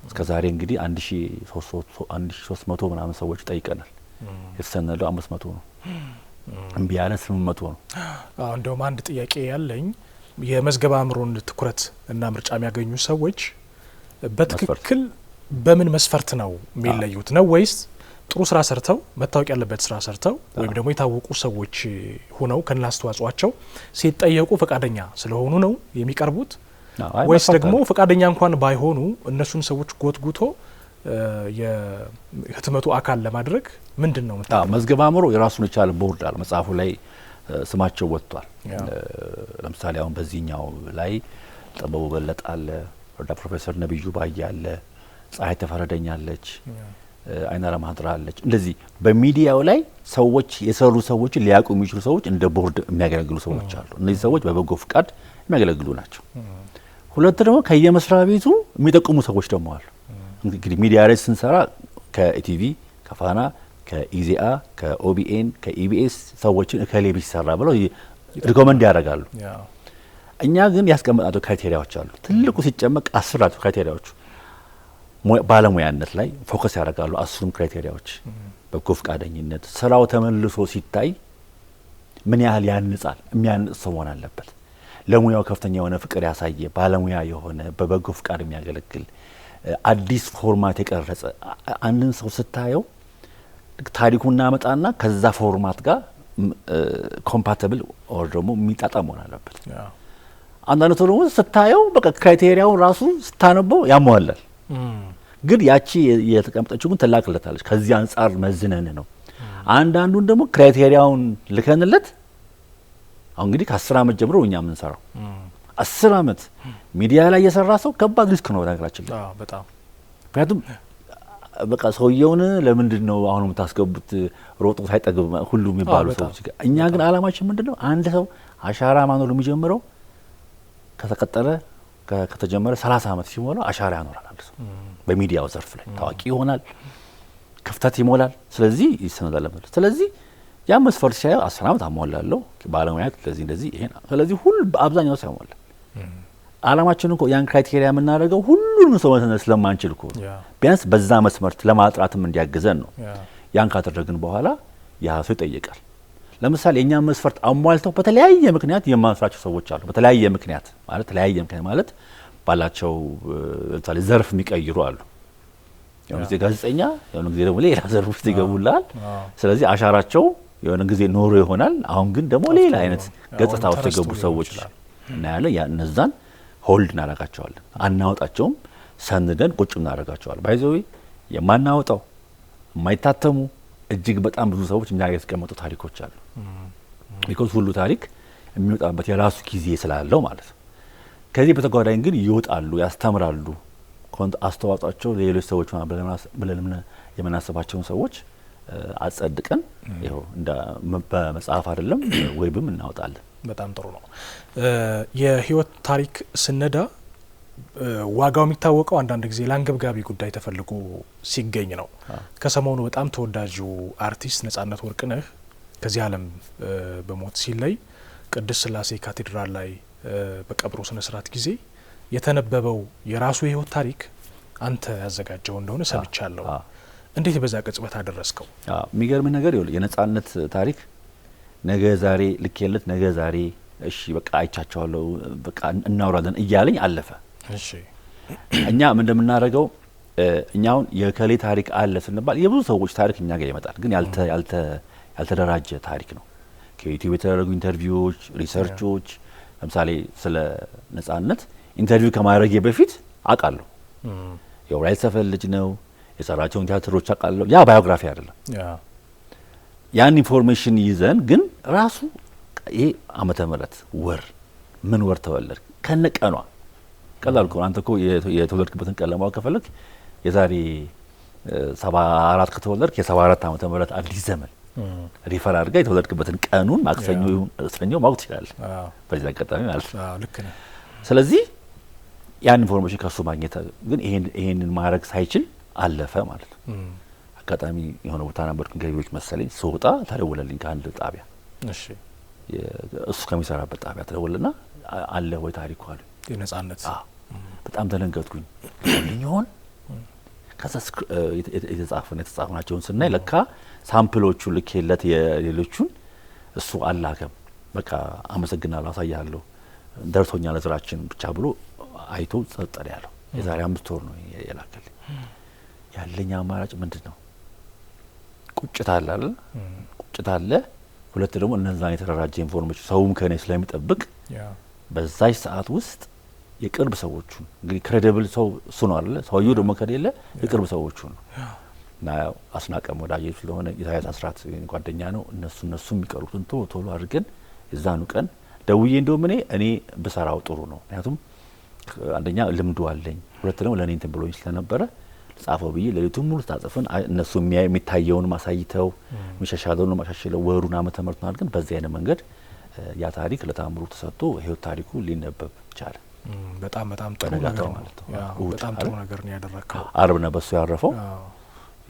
እስከዛሬ እንግዲህ 1300 ምናምን ሰዎች ጠይቀናል የተሰነደው 500 ነው እምቢ ያለ 800 ነው እንደውም አንድ ጥያቄ ያለኝ የመዝገበ አእምሮን ትኩረት እና ምርጫ የሚያገኙ ሰዎች በትክክል በምን መስፈርት ነው የሚለዩት ነው ወይስ ጥሩ ስራ ሰርተው መታወቅ ያለበት ስራ ሰርተው ወይም ደግሞ የታወቁ ሰዎች ሆነው ከናስተዋጽኦአቸው ሲጠየቁ ፈቃደኛ ስለሆኑ ነው የሚቀርቡት ወይስ ደግሞ ፈቃደኛ እንኳን ባይሆኑ እነሱን ሰዎች ጎትጉቶ የህትመቱ አካል ለማድረግ ምንድነው መዝገበ አእምሮ የራሱን የቻለ ቦርድ አለ መጽሐፉ ላይ ስማቸው ወጥቷል ለምሳሌ አሁን በዚህኛው ላይ ጥበቡ በለጠ አለ ወርዳ ፕሮፌሰር ነብዩ ባያ አለ ፀሐይ ተፈረደኛለች አይናራ ማድራ አለች እንደዚህ በሚዲያው ላይ ሰዎች የሰሩ ሰዎች ሊያቁ የሚችሉ ሰዎች እንደ ቦርድ የሚያገለግሉ ሰዎች አሉ እነዚህ ሰዎች በበጎ ፍቃድ የሚያገለግሉ ናቸው ሁለት ደግሞ ከየመስሪያ ቤቱ የሚጠቁሙ ሰዎች ደግሞ አሉ እንግዲህ ሚዲያ ላይ ስንሰራ ከኢቲቪ ከፋና ከኢዜአ ከኦቢኤን ከኢቢኤስ ሰዎችን እከሌ ቢሰራ ብለው ሪኮመንድ ያደርጋሉ እኛ ግን ያስቀመጣቸው ክራይቴሪያዎች አሉ ትልቁ ሲጨመቅ 10 ናቸው ክራይቴሪያዎቹ ባለሙያነት ላይ ፎከስ ያደርጋሉ 10 ክራይቴሪያዎች በጎ ፍቃደኝነት ስራው ተመልሶ ሲታይ ምን ያህል ያንጻል የሚያንጽ ሰው መሆን አለበት ለሙያው ከፍተኛ የሆነ ፍቅር ያሳየ ባለሙያ የሆነ በበጎ ፍቃድ የሚያገለግል አዲስ ፎርማት የቀረጸ አንድን ሰው ስታየው ታሪኩና መጣና ከዛ ፎርማት ጋር ኮምፓቲብል ኦር ደግሞ የሚጣጣም መሆን አለበት አንዳንድ ሰው ደግሞ ስታየው በቃ ክራይቴሪያውን ራሱ ስታነበው ያሟላል ግን ያቺ የተቀመጠችው ግን ተላክለታለች ከዚህ አንፃር መዝነን ነው አንዳንዱን ደግሞ ክራይቴሪያውን ልከንለት አሁን እንግዲህ ከ10 አመት ጀምሮ እኛ ምን ሰራው 10 አመት ሚዲያ ላይ የሰራ ሰው ከባድ ሪስክ ነው ነገራችን ላይ በጣም ምክንያቱም በቃ ሰውየውን ለምንድን ነው አሁን የምታስገቡት ሮጦ ሳይጠግብ ሁሉ የሚባሉ ሰዎች እኛ ግን አላማችን ምንድነው አንድ ሰው አሻራ ማኖር የሚጀምረው ከተቀጠለ ከተጀመረ 30 አመት ሲሞላው አሻራ ያኖራል አንድ ሰው በሚዲያው ዘርፍ ላይ ታዋቂ ይሆናል ክፍተት ይሞላል ስለዚህ ይሰነዳል ስለዚህ ያ መስፈርት ሲያዩ 10 አመት አሟላለሁ ባለሙያት እንደዚህ ይሄ ነው ስለዚህ ሁሉ በአብዛኛው ሳይሞላ አላማችን እኮ ያን ክራይቴሪያ የምናደርገው ሁሉንም ሰው መሰነድ ስለማንችል እኮ ቢያንስ በዛ መስመርት ለማጥራትም እንዲያግዘን ነው ያን ካደረግን በኋላ ያ ሰው ይጠይቃል ለምሳሌ የኛ መስፈርት አሟልተው በተለያየ ምክንያት የማንስራቸው ሰዎች አሉ በተለያየ ምክንያት ማለት ባላቸው ለምሳሌ ዘርፍ የሚቀይሩ አሉ የሆነ ጊዜ ጋዜጠኛ የሆነ ጊዜ ደግሞ ሌላ ዘርፍ ውስጥ ይገቡላል ስለዚህ አሻራቸው የሆነ ጊዜ ኖሮ ይሆናል አሁን ግን ደግሞ ሌላ አይነት ገጽታ ውስጥ የገቡ ሰዎች እና ያለ እነዛን ሆልድ እናደርጋቸዋለን አናወጣቸውም ሰንደን ቁጭ እናደርጋቸዋለን ባይዘው የማናወጣው የማይታተሙ እጅግ በጣም ብዙ ሰዎች እኛ ያስቀመጡ ታሪኮች አሉ ቢኮዝ ሁሉ ታሪክ የሚወጣበት የራሱ ጊዜ ስላለው ማለት ነው ከዚህ በተጓዳኝ ግን ይወጣሉ ያስተምራሉ አስተዋጽኦአቸው ለሌሎች ሰዎች ብለን የምናስባቸውን ሰዎች አጸድቀን ይሄው እንደ በመጽሐፍ አይደለም ዌብም እናወጣለን በጣም ጥሩ ነው የህይወት ታሪክ ስነዳ ዋጋው የሚታወቀው አንዳንድ ጊዜ ለአንገብጋቢ ጉዳይ ተፈልጎ ሲገኝ ነው ከሰሞኑ በጣም ተወዳጁ አርቲስት ነጻነት ወርቅነህ ከዚህ ዓለም በሞት ሲለይ ቅድስት ሥላሴ ካቴድራል ላይ በቀብሩ ስነ ስርዓት ጊዜ የተነበበው የራሱ የህይወት ታሪክ አንተ ያዘጋጀው እንደሆነ ሰምቻለሁ እንዴት በዛ ቅጽበት አደረስከው የሚገርም ነገር ይኸውልህ የነጻነት ታሪክ ነገ ዛሬ ልኬለት ነገ ዛሬ እሺ በቃ አይቻቸዋለሁ በቃ እናውራለን እያለኝ አለፈ። እሺ እኛ ምን እንደምናደርገው እኛው የከሌ ታሪክ አለ ስንባል የብዙ ሰዎች ታሪክ እኛ ጋር ይመጣል። ግን ያልተደራጀ ታሪክ ነው። ከዩቲዩብ የተደረጉ ኢንተርቪዎች፣ ሪሰርቾች ለምሳሌ ስለ ነጻነት ኢንተርቪው ከማድረጌ በፊት አውቃለሁ። የወራይት ሰፈር ልጅ ነው፣ የሰራቸውን ቲያትሮች አውቃለሁ። ያ ባዮግራፊ አይደለም። ያን ኢንፎርሜሽን ይዘን ግን ራሱ ይሄ ዓመተ ምህረት ወር ምን ወር ተወለድ ከነቀኗ ቀላል እኮ አንተ እኮ የተወለድክበትን ቀን ለማወቅ ከፈለክ የዛሬ 74 ከተወለድክ የ74 ዓመተ ምህረት አዲስ ዘመን ሪፈር አድርጋ የተወለድክበትን ቀኑን ማክሰኞ ሰኞ ማወቅ ትችላለህ። በዚህ አጋጣሚ ማለት ነው። ልክ ነህ። ስለዚህ ያን ኢንፎርሜሽን ከሱ ማግኘት ግን ይሄንን ማድረግ ሳይችል አለፈ ማለት ነው። አጋጣሚ የሆነ ቦታ ነበርኩኝ ገቢዎች መሰለኝ ስወጣ ተደወለልኝ ከአንድ ጣቢያ። እሺ እሱ ከሚሰራበት ጣቢያ ተደወለና አለ ወይ ታሪኩ አለ የነጻነት። በጣም ተደነገጥኩኝ። ልኝ ይሆን ከዛ የተጻፈናቸውን ስናይ ለካ ሳምፕሎቹ ልኬለት የሌሎቹን እሱ አላከም። በቃ አመሰግናለሁ አሳያለሁ ደርሶኛል ለስራችን ብቻ ብሎ አይቶ ጸጠለ ያለው የዛሬ 5 ወር ነው የላከልኝ። ያለኝ አማራጭ ምንድነው? ቁጭት አለ አይደል? ቁጭት አለ። ሁለት ደግሞ እነዛን የተደራጀ ኢንፎርሜሽን ሰውም ከኔ ስለሚጠብቅ በዛች ሰዓት ውስጥ የቅርብ ሰዎቹ እንግዲህ ክሬዲብል ሰው እሱ ነው አይደል? ሰውየው ደግሞ ከሌለ የቅርብ ሰዎቹ ነው እና አስናቀም ወዳጄ ስለሆነ ኢሳያስ አስራት ጓደኛ ነው። እነሱ የሚቀሩትን ቶሎ አድርገን የዛኑ ቀን ደውዬ እንደውም እኔ ብሰራው ጥሩ ነው። ምክንያቱም አንደኛ ልምዱ አለኝ፣ ሁለት ደግሞ ለኔ እንትን ብሎኝ ስለነበረ ጻፈው ብዬ ለሊቱን ሙሉ ታጽፈን እነሱ የሚታየውን ማሳይተው የሚሻሻለውን ማሻሻለው ወሩን ዓመተ ምህረቱን አድርገን በዚህ አይነት መንገድ ያ ታሪክ ለታምሩ ተሰጥቶ ይሄው ታሪኩ ሊነበብ ይቻላል። በጣም ጥሩ ነገር ማለት ነው። በጣም ጥሩ ነገር ነው ያደረከው። አርብ ነው በሱ ያረፈው።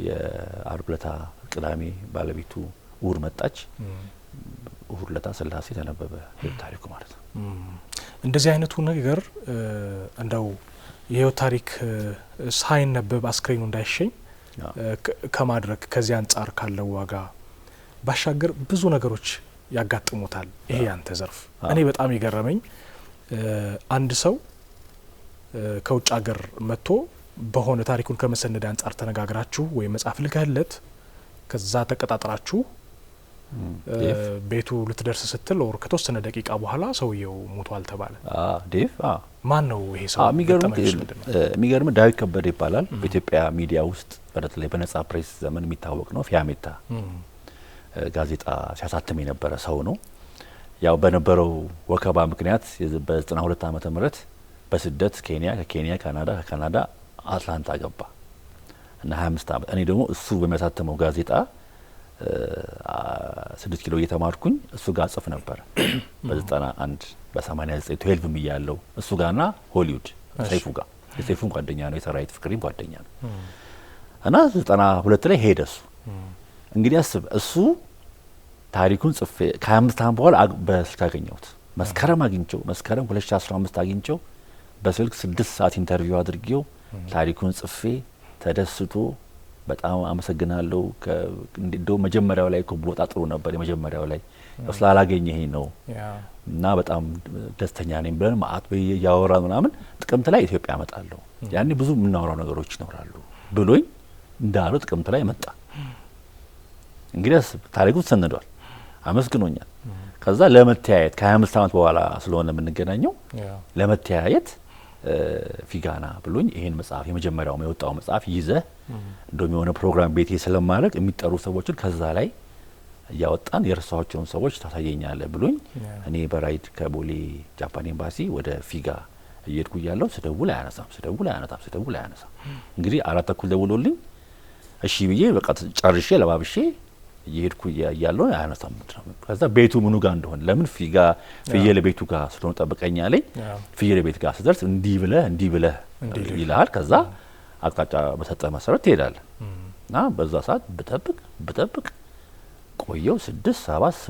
የአርብ ለታ ቅዳሜ ባለቤቱ እሁድ መጣች። እሁድ ለታ ስላሴ ተነበበ ይሄው ታሪኩ ማለት ነው። እንደዚህ አይነቱ ነገር እንደው የህይወት ታሪክ ሳይነበብ አስክሬኑ እንዳይሸኝ ከማድረግ ከዚህ አንጻር ካለው ዋጋ ባሻገር ብዙ ነገሮች ያጋጥሙታል። ይሄ ያንተ ዘርፍ እኔ በጣም ይገረመኝ አንድ ሰው ከውጭ ሀገር መጥቶ በሆነ ታሪኩን ከመሰነድ አንጻር ተነጋግራችሁ ወይ መጽሐፍ ልከህለት ከዛ ተቀጣጥራችሁ ቤቱ ልትደርስ ስትል ወር ከተወሰነ ደቂቃ በኋላ ሰውየው ሞቷል ተባለ። ዴቭ ማን ነው ይሄ ሰው? የሚገርም ዳዊት ከበደ ይባላል። በኢትዮጵያ ሚዲያ ውስጥ በተለይ በነጻ ፕሬስ ዘመን የሚታወቅ ነው። ፊያሜታ ጋዜጣ ሲያሳትም የነበረ ሰው ነው። ያው በነበረው ወከባ ምክንያት በ92 ዓመተ ምህረት በስደት ከኬንያ ከካናዳ አትላንታ ገባ እና 25 ዓመት እኔ ደግሞ እሱ በሚያሳትመው ጋዜጣ 6 ኪሎ እየተማርኩኝ እሱ ጋር ጽፍ ነበር። በ91 በ89 12 እያለሁ እሱ ጋርና ሆሊውድ ሰይፉ ጋር የሰይፉን ጓደኛ ነው፣ የሰራዊት ፍቅሬም ጓደኛ ነው እና 92 ላይ ሄደ እሱ። እንግዲህ አስብ እሱ ታሪኩን ጽፌ ከ25 ዓመት በኋላ በስልክ አገኘሁት። መስከረም 2015 አግኝቼው በስልክ 6 ሰዓት ኢንተርቪው አድርጌው ታሪኩን ጽፌ ተደስቶ በጣም አመሰግናለሁ እንደው መጀመሪያው ላይ ኮቦጣ ጥሩ ነበር የመጀመሪያው ላይ ስላላገኘኝ ነው እና በጣም ደስተኛ ነኝ ብለን ማአት ያወራ ምናምን ጥቅምት ላይ ኢትዮጵያ መጣለሁ ያኔ ብዙ የምናወራው ነገሮች ይኖራሉ ብሎኝ እንዳለው ጥቅምት ላይ መጣ። እንግዲህ ታሪኩ ተሰንዷል፣ አመስግኖኛል። ከዛ ለመተያየት ከ25 ዓመት በኋላ ስለሆነ የምንገናኘው ለመተያየት ፊጋና ብሎኝ ይሄን መጽሐፍ የመጀመሪያው የወጣው መጽሐፍ ይዘህ እንደውም የሆነ ፕሮግራም ቤቴ ስለማድረግ የሚጠሩ ሰዎችን ከዛ ላይ ያወጣን የርሳቸውን ሰዎች ታሳየኛለህ ብሎኝ እኔ በራይድ ከቦሌ ጃፓን ኤምባሲ ወደ ፊጋ እየሄድኩ እያለሁ ስደውል አያነሳም። እንግዲህ 4:00 ደውሎልኝ እሺ ብዬ በቃ ጨርሼ ለባብሼ እየሄድኩ እያለሁ አያነሳም። ከዛ ቤቱ ምኑ ጋር እንደሆነ ለምን ፊጋ ፍየል ቤቱ ጋር ስለሆነ ጠብቀኝ አለኝ። ፍየል ቤት ጋር ስደርስ እንዲህ ብለህ ይልሃል። ከዛ አቅጣጫ በሰጠ መሰረት ትሄዳለህ እና በዛ ሰዓት ብጠብቅ ቆየው 6 7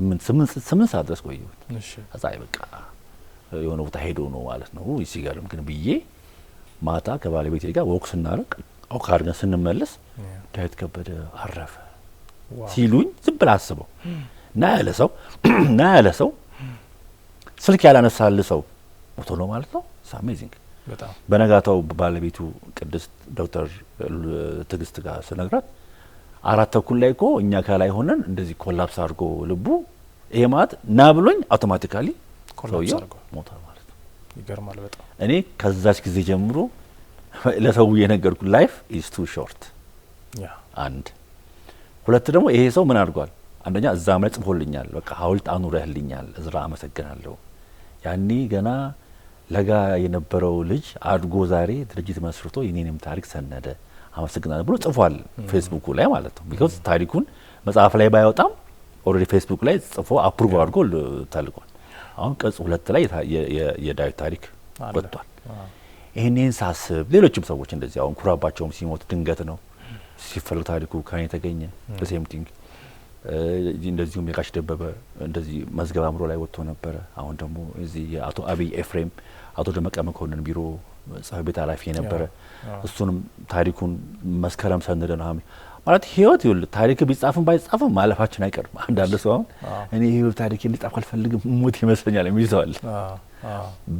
8 ሰዓት ድረስ ቆየው። ከዛ በቃ የሆነ ቦታ ሄዶ ነው ማለት ነው ይሲጋልም ግን ብዬ ማታ ከባለቤቴ ጋር ወክ ስናረቅ አውካርገን ስንመለስ ዳዊት ከበደ አረፈ ሲሉኝ ዝም ብላ አስበው ና ያለ ሰው ስልክ ያላነሳል ሰው ሞቶ ነው ማለት ነው። አሜዚንግ በጣም በነጋታው ባለቤቱ ቅድስት ዶክተር ትግስት ጋር ስነግራት 4:30 ላይ እኮ እኛ ከላይ ሆነን እንደዚህ ኮላፕስ አድርጎ ልቡ ይሄ ማለት ና ብሎኝ አውቶማቲካሊ ኮላፕስ አድርጎ ሞተ ማለት ነው። ይገርማል በጣም። እኔ ከዛች ጊዜ ጀምሮ ለሰው የነገርኩ ላይፍ ኢዝ ቱ ሾርት። አንድ ሁለት ደግሞ ይሄ ሰው ምን አድርጓል? አንደኛ እዛም ላይ ጽፎልኛል። በቃ ሐውልት አኑረህልኛል እዝራ አመሰግናለሁ። ያኔ ገና ለጋ የነበረው ልጅ አድጎ ዛሬ ድርጅት መስርቶ የኔንም ታሪክ ሰነደ አመሰግናለሁ ብሎ ጽፏል ፌስቡክ ላይ ማለት ነው። ቢኮዝ ታሪኩን መጽሐፍ ላይ ባይወጣም ኦልሬዲ ፌስቡክ ላይ ጽፎ አፕሩቭ አድርጎ ተልቋል። አሁን ቅጽ 2 ላይ የዳዊት ታሪክ ወጥቷል። ይሄንን ሳስብ ሌሎችም ሰዎች እንደዚህ አሁን ኩራባቸውም ሲሞት ድንገት ነው ሲፈልግ ታሪኩ ከኔ ተገኘ ሴም ቲንግ እንደዚሁም የጋሽ ደበበ እንደዚህ መዝገብ አእምሮ ላይ ወጥቶ ነበረ። አሁን ደግሞ እዚህ የአቶ አብይ ኤፍሬም አቶ ደመቀ መኮንን ቢሮ ጽሕፈት ቤት ኃላፊ የነበረ እሱንም ታሪኩን መስከረም ሰንደ ነው ማለት ህይወት ይውል ታሪክ ቢጻፍም ባይጻፍም ማለፋችን አይቀርም። አንዳንድ ሰው አሁን እኔ ህይወት ታሪክ ሊጻፍ አልፈልግም ሞት ይመስለኛል የሚይዘዋል።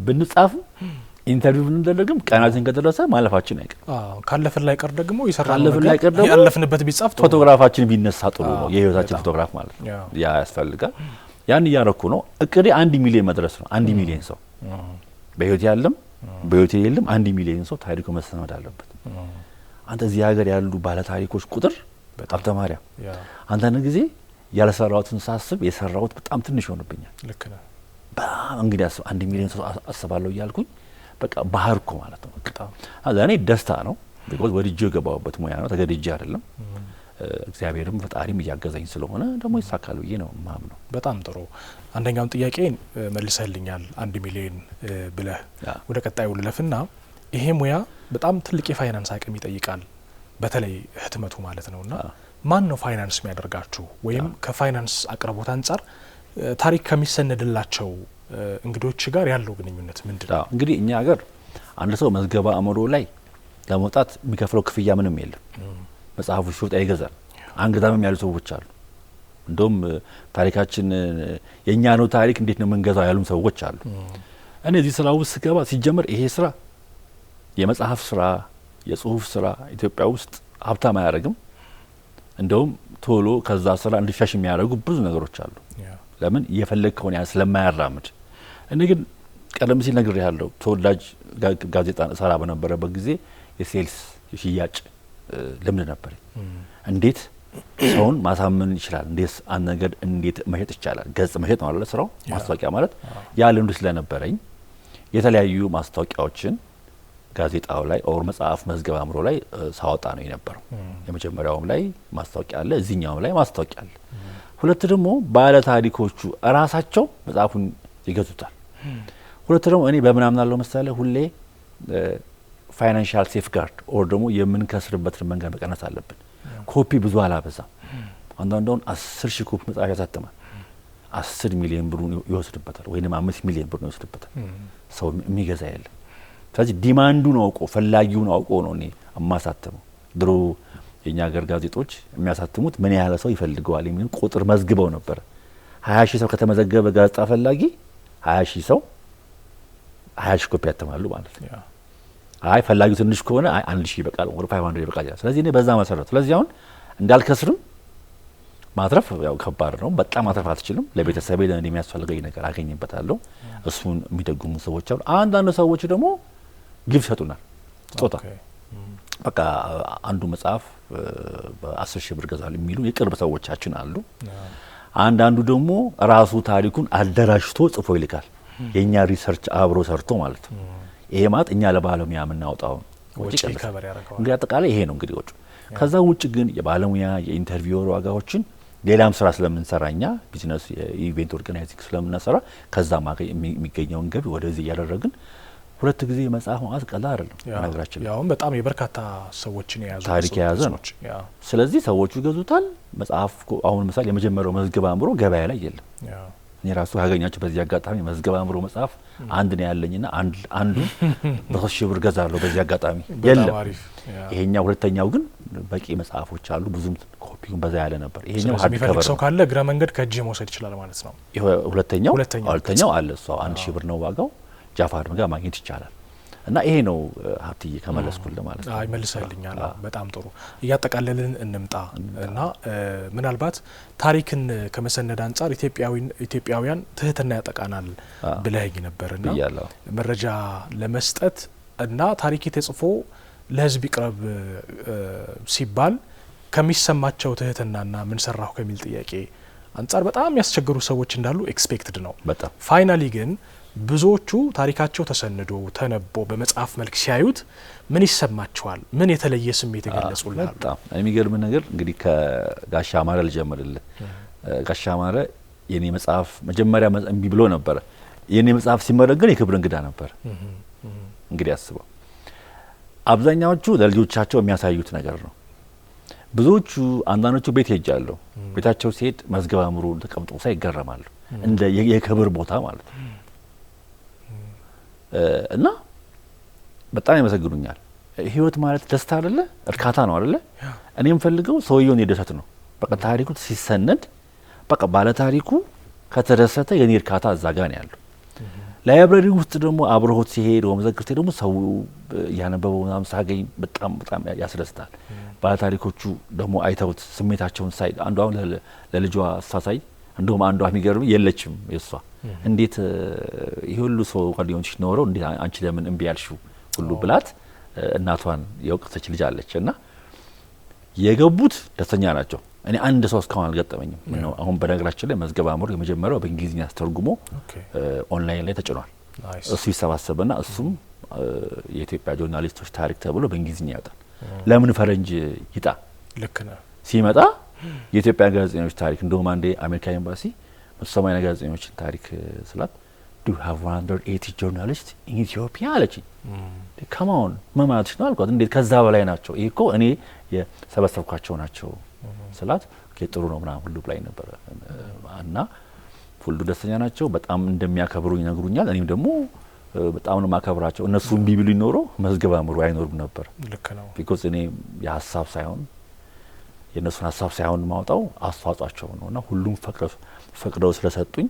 ብንጻፍ ኢንተርቪው ብንደረግም ቀናችን ከደረሰ ማለፋችን አይቀርም። ካለፈን ላይ ቀር ደግሞ ይሰራል ያለፍንበት ቢጻፍ ፎቶግራፋችን ቢነሳ ጥሩ ነው። የህይወታችን ፎቶግራፍ ማለት ነው። ያ ያስፈልጋል። ያን እያረኩ ነው። እቅዴ 1 ሚሊዮን መድረስ ነው። 1 ሚሊዮን ሰው በህይወት ያለም በህይወት የለም 1 ሚሊዮን ሰው ታሪኩ መሰነድ አለበት። አንተ እዚህ ሀገር ያሉ ባለ ታሪኮች ቁጥር ሀብተ ማርያም አንዳንድ ጊዜ ያለሰራሁትን ሳስብ የሰራሁት በጣም ትንሽ ይሆንብኛል። ልክ ነህ። እንግዲህ 1 ሚሊዮን ሰው አስባለሁ እያልኩኝ በቃ ባህር እኮ ማለት ነው። በጣም ለእኔ ደስታ ነው። ቢኮዝ ወድጄ የገባሁበት ሙያ ነው። ተገድጄ አይደለም። እግዚአብሔርም ፈጣሪም እያገዘኝ ስለሆነ ደግሞ ይሳካል ብዬ ነው የማምነው። በጣም ጥሩ። አንደኛውን ጥያቄ መልሰህልኛል 1 ሚሊዮን ብለህ ወደ ቀጣዩ ልለፍና ይሄ ሙያ በጣም ትልቅ የፋይናንስ አቅም ይጠይቃል። በተለይ ህትመቱ ማለት ነውና ማን ነው ፋይናንስ የሚያደርጋችሁ? ወይም ከፋይናንስ አቅርቦት አንጻር ታሪክ ከሚሰነድላቸው እንግዶች ጋር ያለው ግንኙነት ምንድነው? እንግዲህ እኛ ሀገር አንድ ሰው መዝገበ አእምሮ ላይ ለመውጣት የሚከፍለው ክፍያ ምንም የለም። መጽሐፉ ሲወጣ ይገዛል። አንገታም ያሉ ሰዎች አሉ። እንደውም ታሪካችን የኛ ነው ታሪክ እንዴት ነው መንገዛው ያሉን ሰዎች አሉ። እኔ እዚህ ስራ ውስጥ ስገባ ሲጀመር ይሄ ስራ የመጽሐፍ ስራ የጽሁፍ ስራ ኢትዮጵያ ውስጥ ሀብታም አያደርግም። እንደውም ቶሎ ከዛ ስራ እንዲሻሽ የሚያደርጉ ብዙ ነገሮች አሉ። ለምን እየፈለግከውን ያን ስለማያራምድ። እኔ ግን ቀደም ሲል ነገር ያለው ተወዳጅ ጋዜጣ ሰራ በነበረበት ጊዜ የሴልስ የሽያጭ ልምድ ነበር። እንዴት ሰውን ማሳመን ይችላል፣ እንዴት አንድ ነገር እንዴት መሸጥ ይቻላል፣ ገጽ መሸጥ ነው አይደል ስራው፣ ማስታወቂያ ማለት ያ ልምድ ስለነበረኝ የተለያዩ ማስታወቂያዎችን ጋዜጣው ላይ ኦር መጽሐፍ መዝገበ አእምሮ ላይ ሳወጣ ነው የነበረው። የመጀመሪያውም ላይ ማስታወቂያ አለ፣ እዚህኛውም ላይ ማስታወቂያ አለ። ሁለት ደግሞ ባለ ታሪኮቹ ራሳቸው መጽሐፉን ይገዙታል። ሁለት ደግሞ እኔ በምን አምናለሁ መሰለህ፣ ሁሌ ፋይናንሻል ሴፍ ጋርድ ኦር ደግሞ የምንከስርበትን መንገድ መቀነስ አለብን። ኮፒ ብዙ አላበዛም። አንዳንዱን 10,000 ኮፒ መጽሐፍ ያሳትማል። 10 ሚሊዮን ብር ይወስድበታል ወይንም 5 ሚሊዮን ብር ይወስድበታል። ሰው የሚገዛ የለም። ስለዚህ ዲማንዱን አውቆ ፈላጊውን አውቆ ነው እኔ የማሳተመው። ድሮ የኛ ሀገር ጋዜጦች የሚያሳትሙት ምን ያህል ሰው ይፈልገዋል የሚል ቁጥር መዝግበው ነበር። 20,000 ሰው ከተመዘገበ ጋዜጣ ፈላጊ 20,000 ሰው 20,000 ኮፒ ያተማሉ ማለት ነው። አይ ፈላጊው ትንሽ ከሆነ 1,000 ይበቃል ወር 500 ይበቃል። ስለዚህ እኔ በዛ መሰረት ስለዚህ አሁን እንዳልከስርም ማትረፍ ያው ከባድ ነው። በጣም ማትረፍ አትችልም። ለቤተሰቤ ለእኔ የሚያስፈልገኝ ነገር አገኝበታለሁ። እሱን የሚደጉሙ ሰዎች አሉ። አንዳንድ ሰዎች ደግሞ ጊፍት ይሰጡናል፣ ስጦታ። በቃ አንዱ መጽሐፍ በ10,000 ብር ገዛሉ የሚሉ የቅርብ ሰዎቻችን አሉ። አንዳንዱ ደግሞ ራሱ ታሪኩን አደራጅቶ ጽፎ ይልካል። የኛ ሪሰርች አብሮ ሰርቶ ማለት ነው። ይሄ ማለት እኛ ለባለሙያ የምናወጣው ወጪ ያደርጋል። እንግዲህ አጠቃላይ ይሄ ነው እንግዲህ ወጪ። ከዛ ውጭ ግን የባለሙያ የኢንተርቪው ዋጋዎችን ሌላም ስራ ስለምንሰራኛ ቢዝነስ የኢቨንት ኦርጋናይዚንግ ስለምንሰራ ከዛ ማገኝ የሚገኘውን ገቢ ወደዚህ እያደረግን ሁለት ጊዜ መጽሐፍ ማለት ቀላል አይደለም። ነገራችን ያውም በጣም የበርካታ ሰዎችን የያዙ ታሪክ የያዘ ነው። ስለዚህ ሰዎቹ ይገዙታል። መጽሐፍ አሁን ምሳሌ የመጀመሪያው መዝገበ አእምሮ ገበያ ላይ የለም። እኔ ራሱ ያገኛቸው በዚህ አጋጣሚ መዝገበ አእምሮ መጽሐፍ አንድ ነው ያለኝና አንዱ በ3,000 ብር ገዛለሁ። በዚህ አጋጣሚ የለም። ይሄኛው ሁለተኛው ግን በቂ መጽሐፎች አሉ። ብዙም ኮፒውን በዛ ያለ ነበር። ይሄኛው ሀርድ ከቨር ሰው ካለ እግረ መንገድ ከእጅ መውሰድ ይችላል ማለት ነው። ሁለተኛው አለ እሷ 1000 ብር ነው ዋጋው። ጃፋር ጋር ማግኘት ይቻላል። እና ይሄ ነው ሀብትዬ ከመለስኩልህ ማለት ነው። አይ መልሰልኛል። በጣም ጥሩ። እያጠቃለልን እንምጣ እና ምናልባት ታሪክን ከመሰነድ አንጻር ኢትዮጵያውያን ትህትና ያጠቃናል ብለኸኝ ነበርና መረጃ ለመስጠት እና ታሪክ ተጽፎ ለህዝብ ይቅረብ ሲባል ከሚሰማቸው ትህትናና ምን ሰራሁ ከሚል ጥያቄ አንጻር በጣም ያስቸገሩ ሰዎች እንዳሉ ኤክስፔክትድ ነው። ፋይናሊ ግን ብዙዎቹ ታሪካቸው ተሰንዶ ተነቦ በመጽሐፍ መልክ ሲያዩት ምን ይሰማቸዋል? ምን የተለየ ስሜት ይገለጹልናል? በጣም የሚገርም ነገር እንግዲህ ከጋሻ አማረ ልጀምርልህ። ጋሻ አማረ የኔ መጽሐፍ መጀመሪያ እምቢ ብሎ ነበር። የኔ መጽሐፍ ሲመረቅ ግን የክብር እንግዳ ነበር። እንግዲህ አስበው። አብዛኛዎቹ ለልጆቻቸው የሚያሳዩት ነገር ነው። ብዙዎቹ አንዳንዶቹ ቤት ሄጃለሁ። ቤታቸው ሲሄድ መዝገበ አእምሮ ተቀምጦ ሳይ ይገረማሉ። እንደ የክብር ቦታ ማለት ነው። እና በጣም ያመሰግኑኛል። ህይወት ማለት ደስታ አይደለ? እርካታ ነው አይደለ? እኔም ፈልገው ሰውየውን የደሰት ነው። በቃ ታሪኩ ሲሰነድ በቃ ባለ ታሪኩ ከተደሰተ የኔ እርካታ እዛ ጋር ነው ያለው። ላይብረሪ ውስጥ ደግሞ አብረሆት ሲሄድ ወመዘክርቴ ደግሞ ሰው ያነበበው ምናምን ሳገኝ በጣም ያስደስታል። ባለ ታሪኮቹ ደግሞ አይተውት ስሜታቸውን ሳይ አንዱ አሁን ለልጇ ሳሳይ እንደውም አንዷ የሚገርም የለችም የሷ እንዴት ይሄ ሁሉ ሰው ጓደኞች ኖረው እንዴት አንቺ ለምን እምቢ ያልሽው ሁሉ ብላት እናቷን የወቀሰች ልጅ አለች። እና የገቡት ደስተኛ ናቸው። እኔ አንድ ሰው እስካሁን አልገጠመኝም ነው። አሁን በነገራችን ላይ መዝገበ አእምሮ የመጀመሪያው በእንግሊዝኛ ተርጉሞ ኦንላይን ላይ ተጭኗል። እሱ ይሰባሰበና እሱም የኢትዮጵያ ጆርናሊስቶች ታሪክ ተብሎ በእንግሊዝኛ ይወጣል። ለምን ፈረንጅ ይጣ? ልክ ነው። ሲመጣ የኢትዮጵያ ጋዜጠኞች ታሪክ እንደውም አንዴ አሜሪካ ኤምባሲ 180 ጋዜጠኞች ታሪክ ስላት do you have 180 journalists in Ethiopia አለችኝ። come on ማማትሽ ነው አልኳት። እንዴት ከዛ በላይ ናቸው? ይሄ እኮ እኔ የሰበሰብኳቸው ናቸው ስላት ጥሩ ነው ምናምን ሁሉ ላይ ነበር። እና ሁሉ ደስተኛ ናቸው። በጣም እንደሚያከብሩኝ ይነግሩኛል። እኔም ደግሞ በጣም ነው ማከብራቸው። እነሱ እምቢ ቢሉኝ ኖሮ መዝገበ አእምሮ አይኖርም ነበር። ልክ ነው። ቢኮዝ እኔ የሀሳብ ሳይሆን የነሱን ሀሳብ ሳይሆን ማውጣው አስተዋጽኦአቸው ነውና ሁሉም ፈቅደው ስለሰጡኝ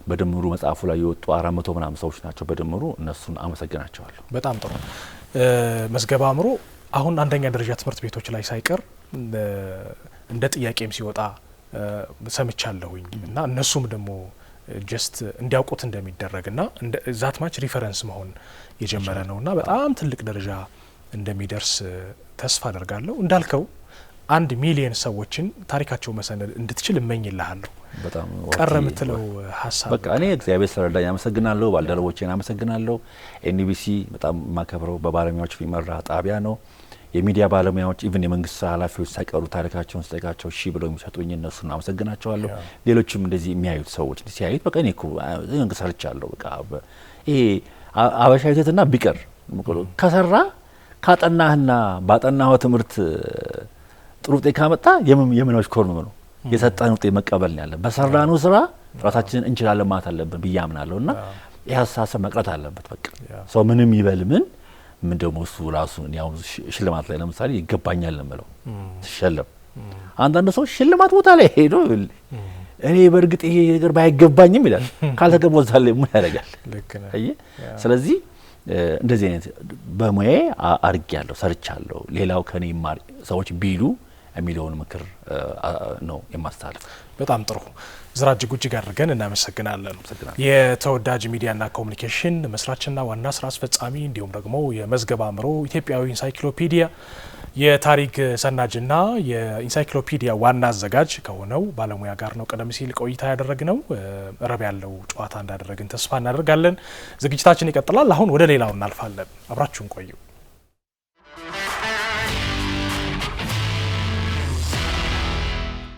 በድምሩ መጽሐፉ ላይ የወጡ 400 ምናምን ሰዎች ናቸው በድምሩ። እነሱን አመሰግናቸዋለሁ። በጣም ጥሩ። መዝገበ አእምሮ አሁን አንደኛ ደረጃ ትምህርት ቤቶች ላይ ሳይቀር እንደ ጥያቄም ሲወጣ ሰምቻለሁኝ እና እነሱም ደግሞ ጀስት እንዲያውቁት እንደሚደረግና ዛት ማች ሪፈረንስ መሆን የጀመረ ነውና በጣም ትልቅ ደረጃ እንደሚደርስ ተስፋ አደርጋለሁ። እንዳልከው 1 ሚሊዮን ሰዎችን ታሪካቸው መሰነድ እንድትችል እመኝልሃለሁ። በጣም ቀረ የምትለው ሀሳብ? በቃ እኔ እግዚአብሔር ስለረዳኝ አመሰግናለሁ። ባልደረቦቼን አመሰግናለሁ። ኤንቢሲ በጣም ማከብረው በባለሙያዎች የሚመራ ጣቢያ ነው። የሚዲያ ባለሙያዎች ኢቭን የመንግስት ኃላፊዎች ሳይቀሩ ታሪካቸውን ስጠይቃቸው እሺ ብለው የሚሰጡኝ እነሱን አመሰግናቸዋለሁ። ሌሎችም እንደዚህ የሚያዩት ሰዎች ሲያዩት በቃ እኔ እኮ እንቅሰርቻለሁ በቃ ይሄ አበሻዊትና ቢቀር ከሰራ ካጠናህና ባጠናኸው ትምህርት ጥሩ ውጤት ካመጣ የምኖች ኮርም ነው የሰጠን ውጤት መቀበል ነው ያለብን። በሰራነው ስራ ራሳችንን እንችላለን ማለት አለብን ብዬ አምናለሁና ይሄ ሀሳብ መቅረት አለበት። በቃ ሰው ምንም ይበል ምን ደግሞ እሱ ራሱ ያው ሽልማት ላይ ለምሳሌ ይገባኛል ለምለው ተሸለም አንዳንድ ሰው ሽልማት ቦታ ላይ ሄዶ እኔ በእርግጥ ይሄ ነገር ባይገባኝም ይላል። ካልተገባው ዛለ ምን ያደርጋል? ስለዚህ እንደዚህ አይነት በሙያዬ አርጌያለሁ፣ ሰርቻለሁ። ሌላው ከኔ ይማር ሰዎች ቢሉ የሚለውን ምክር ነው የማስተላልፍ። በጣም ጥሩ ዝራ እጅግ አድርገን እናመሰግናለን። የተወዳጅ ሚዲያና ኮሙኒኬሽን መስራችና ዋና ስራ አስፈጻሚ እንዲሁም ደግሞ የመዝገበ አእምሮ ኢትዮጵያዊ ኢንሳይክሎፒዲያ የታሪክ ሰናጅና የኢንሳይክሎፒዲያ ዋና አዘጋጅ ከሆነው ባለሙያ ጋር ነው ቀደም ሲል ቆይታ ያደረግነው። ረብ ያለው ጨዋታ እንዳደረግን ተስፋ እናደርጋለን። ዝግጅታችን ይቀጥላል። አሁን ወደ ሌላው እናልፋለን። አብራችሁን ቆዩ።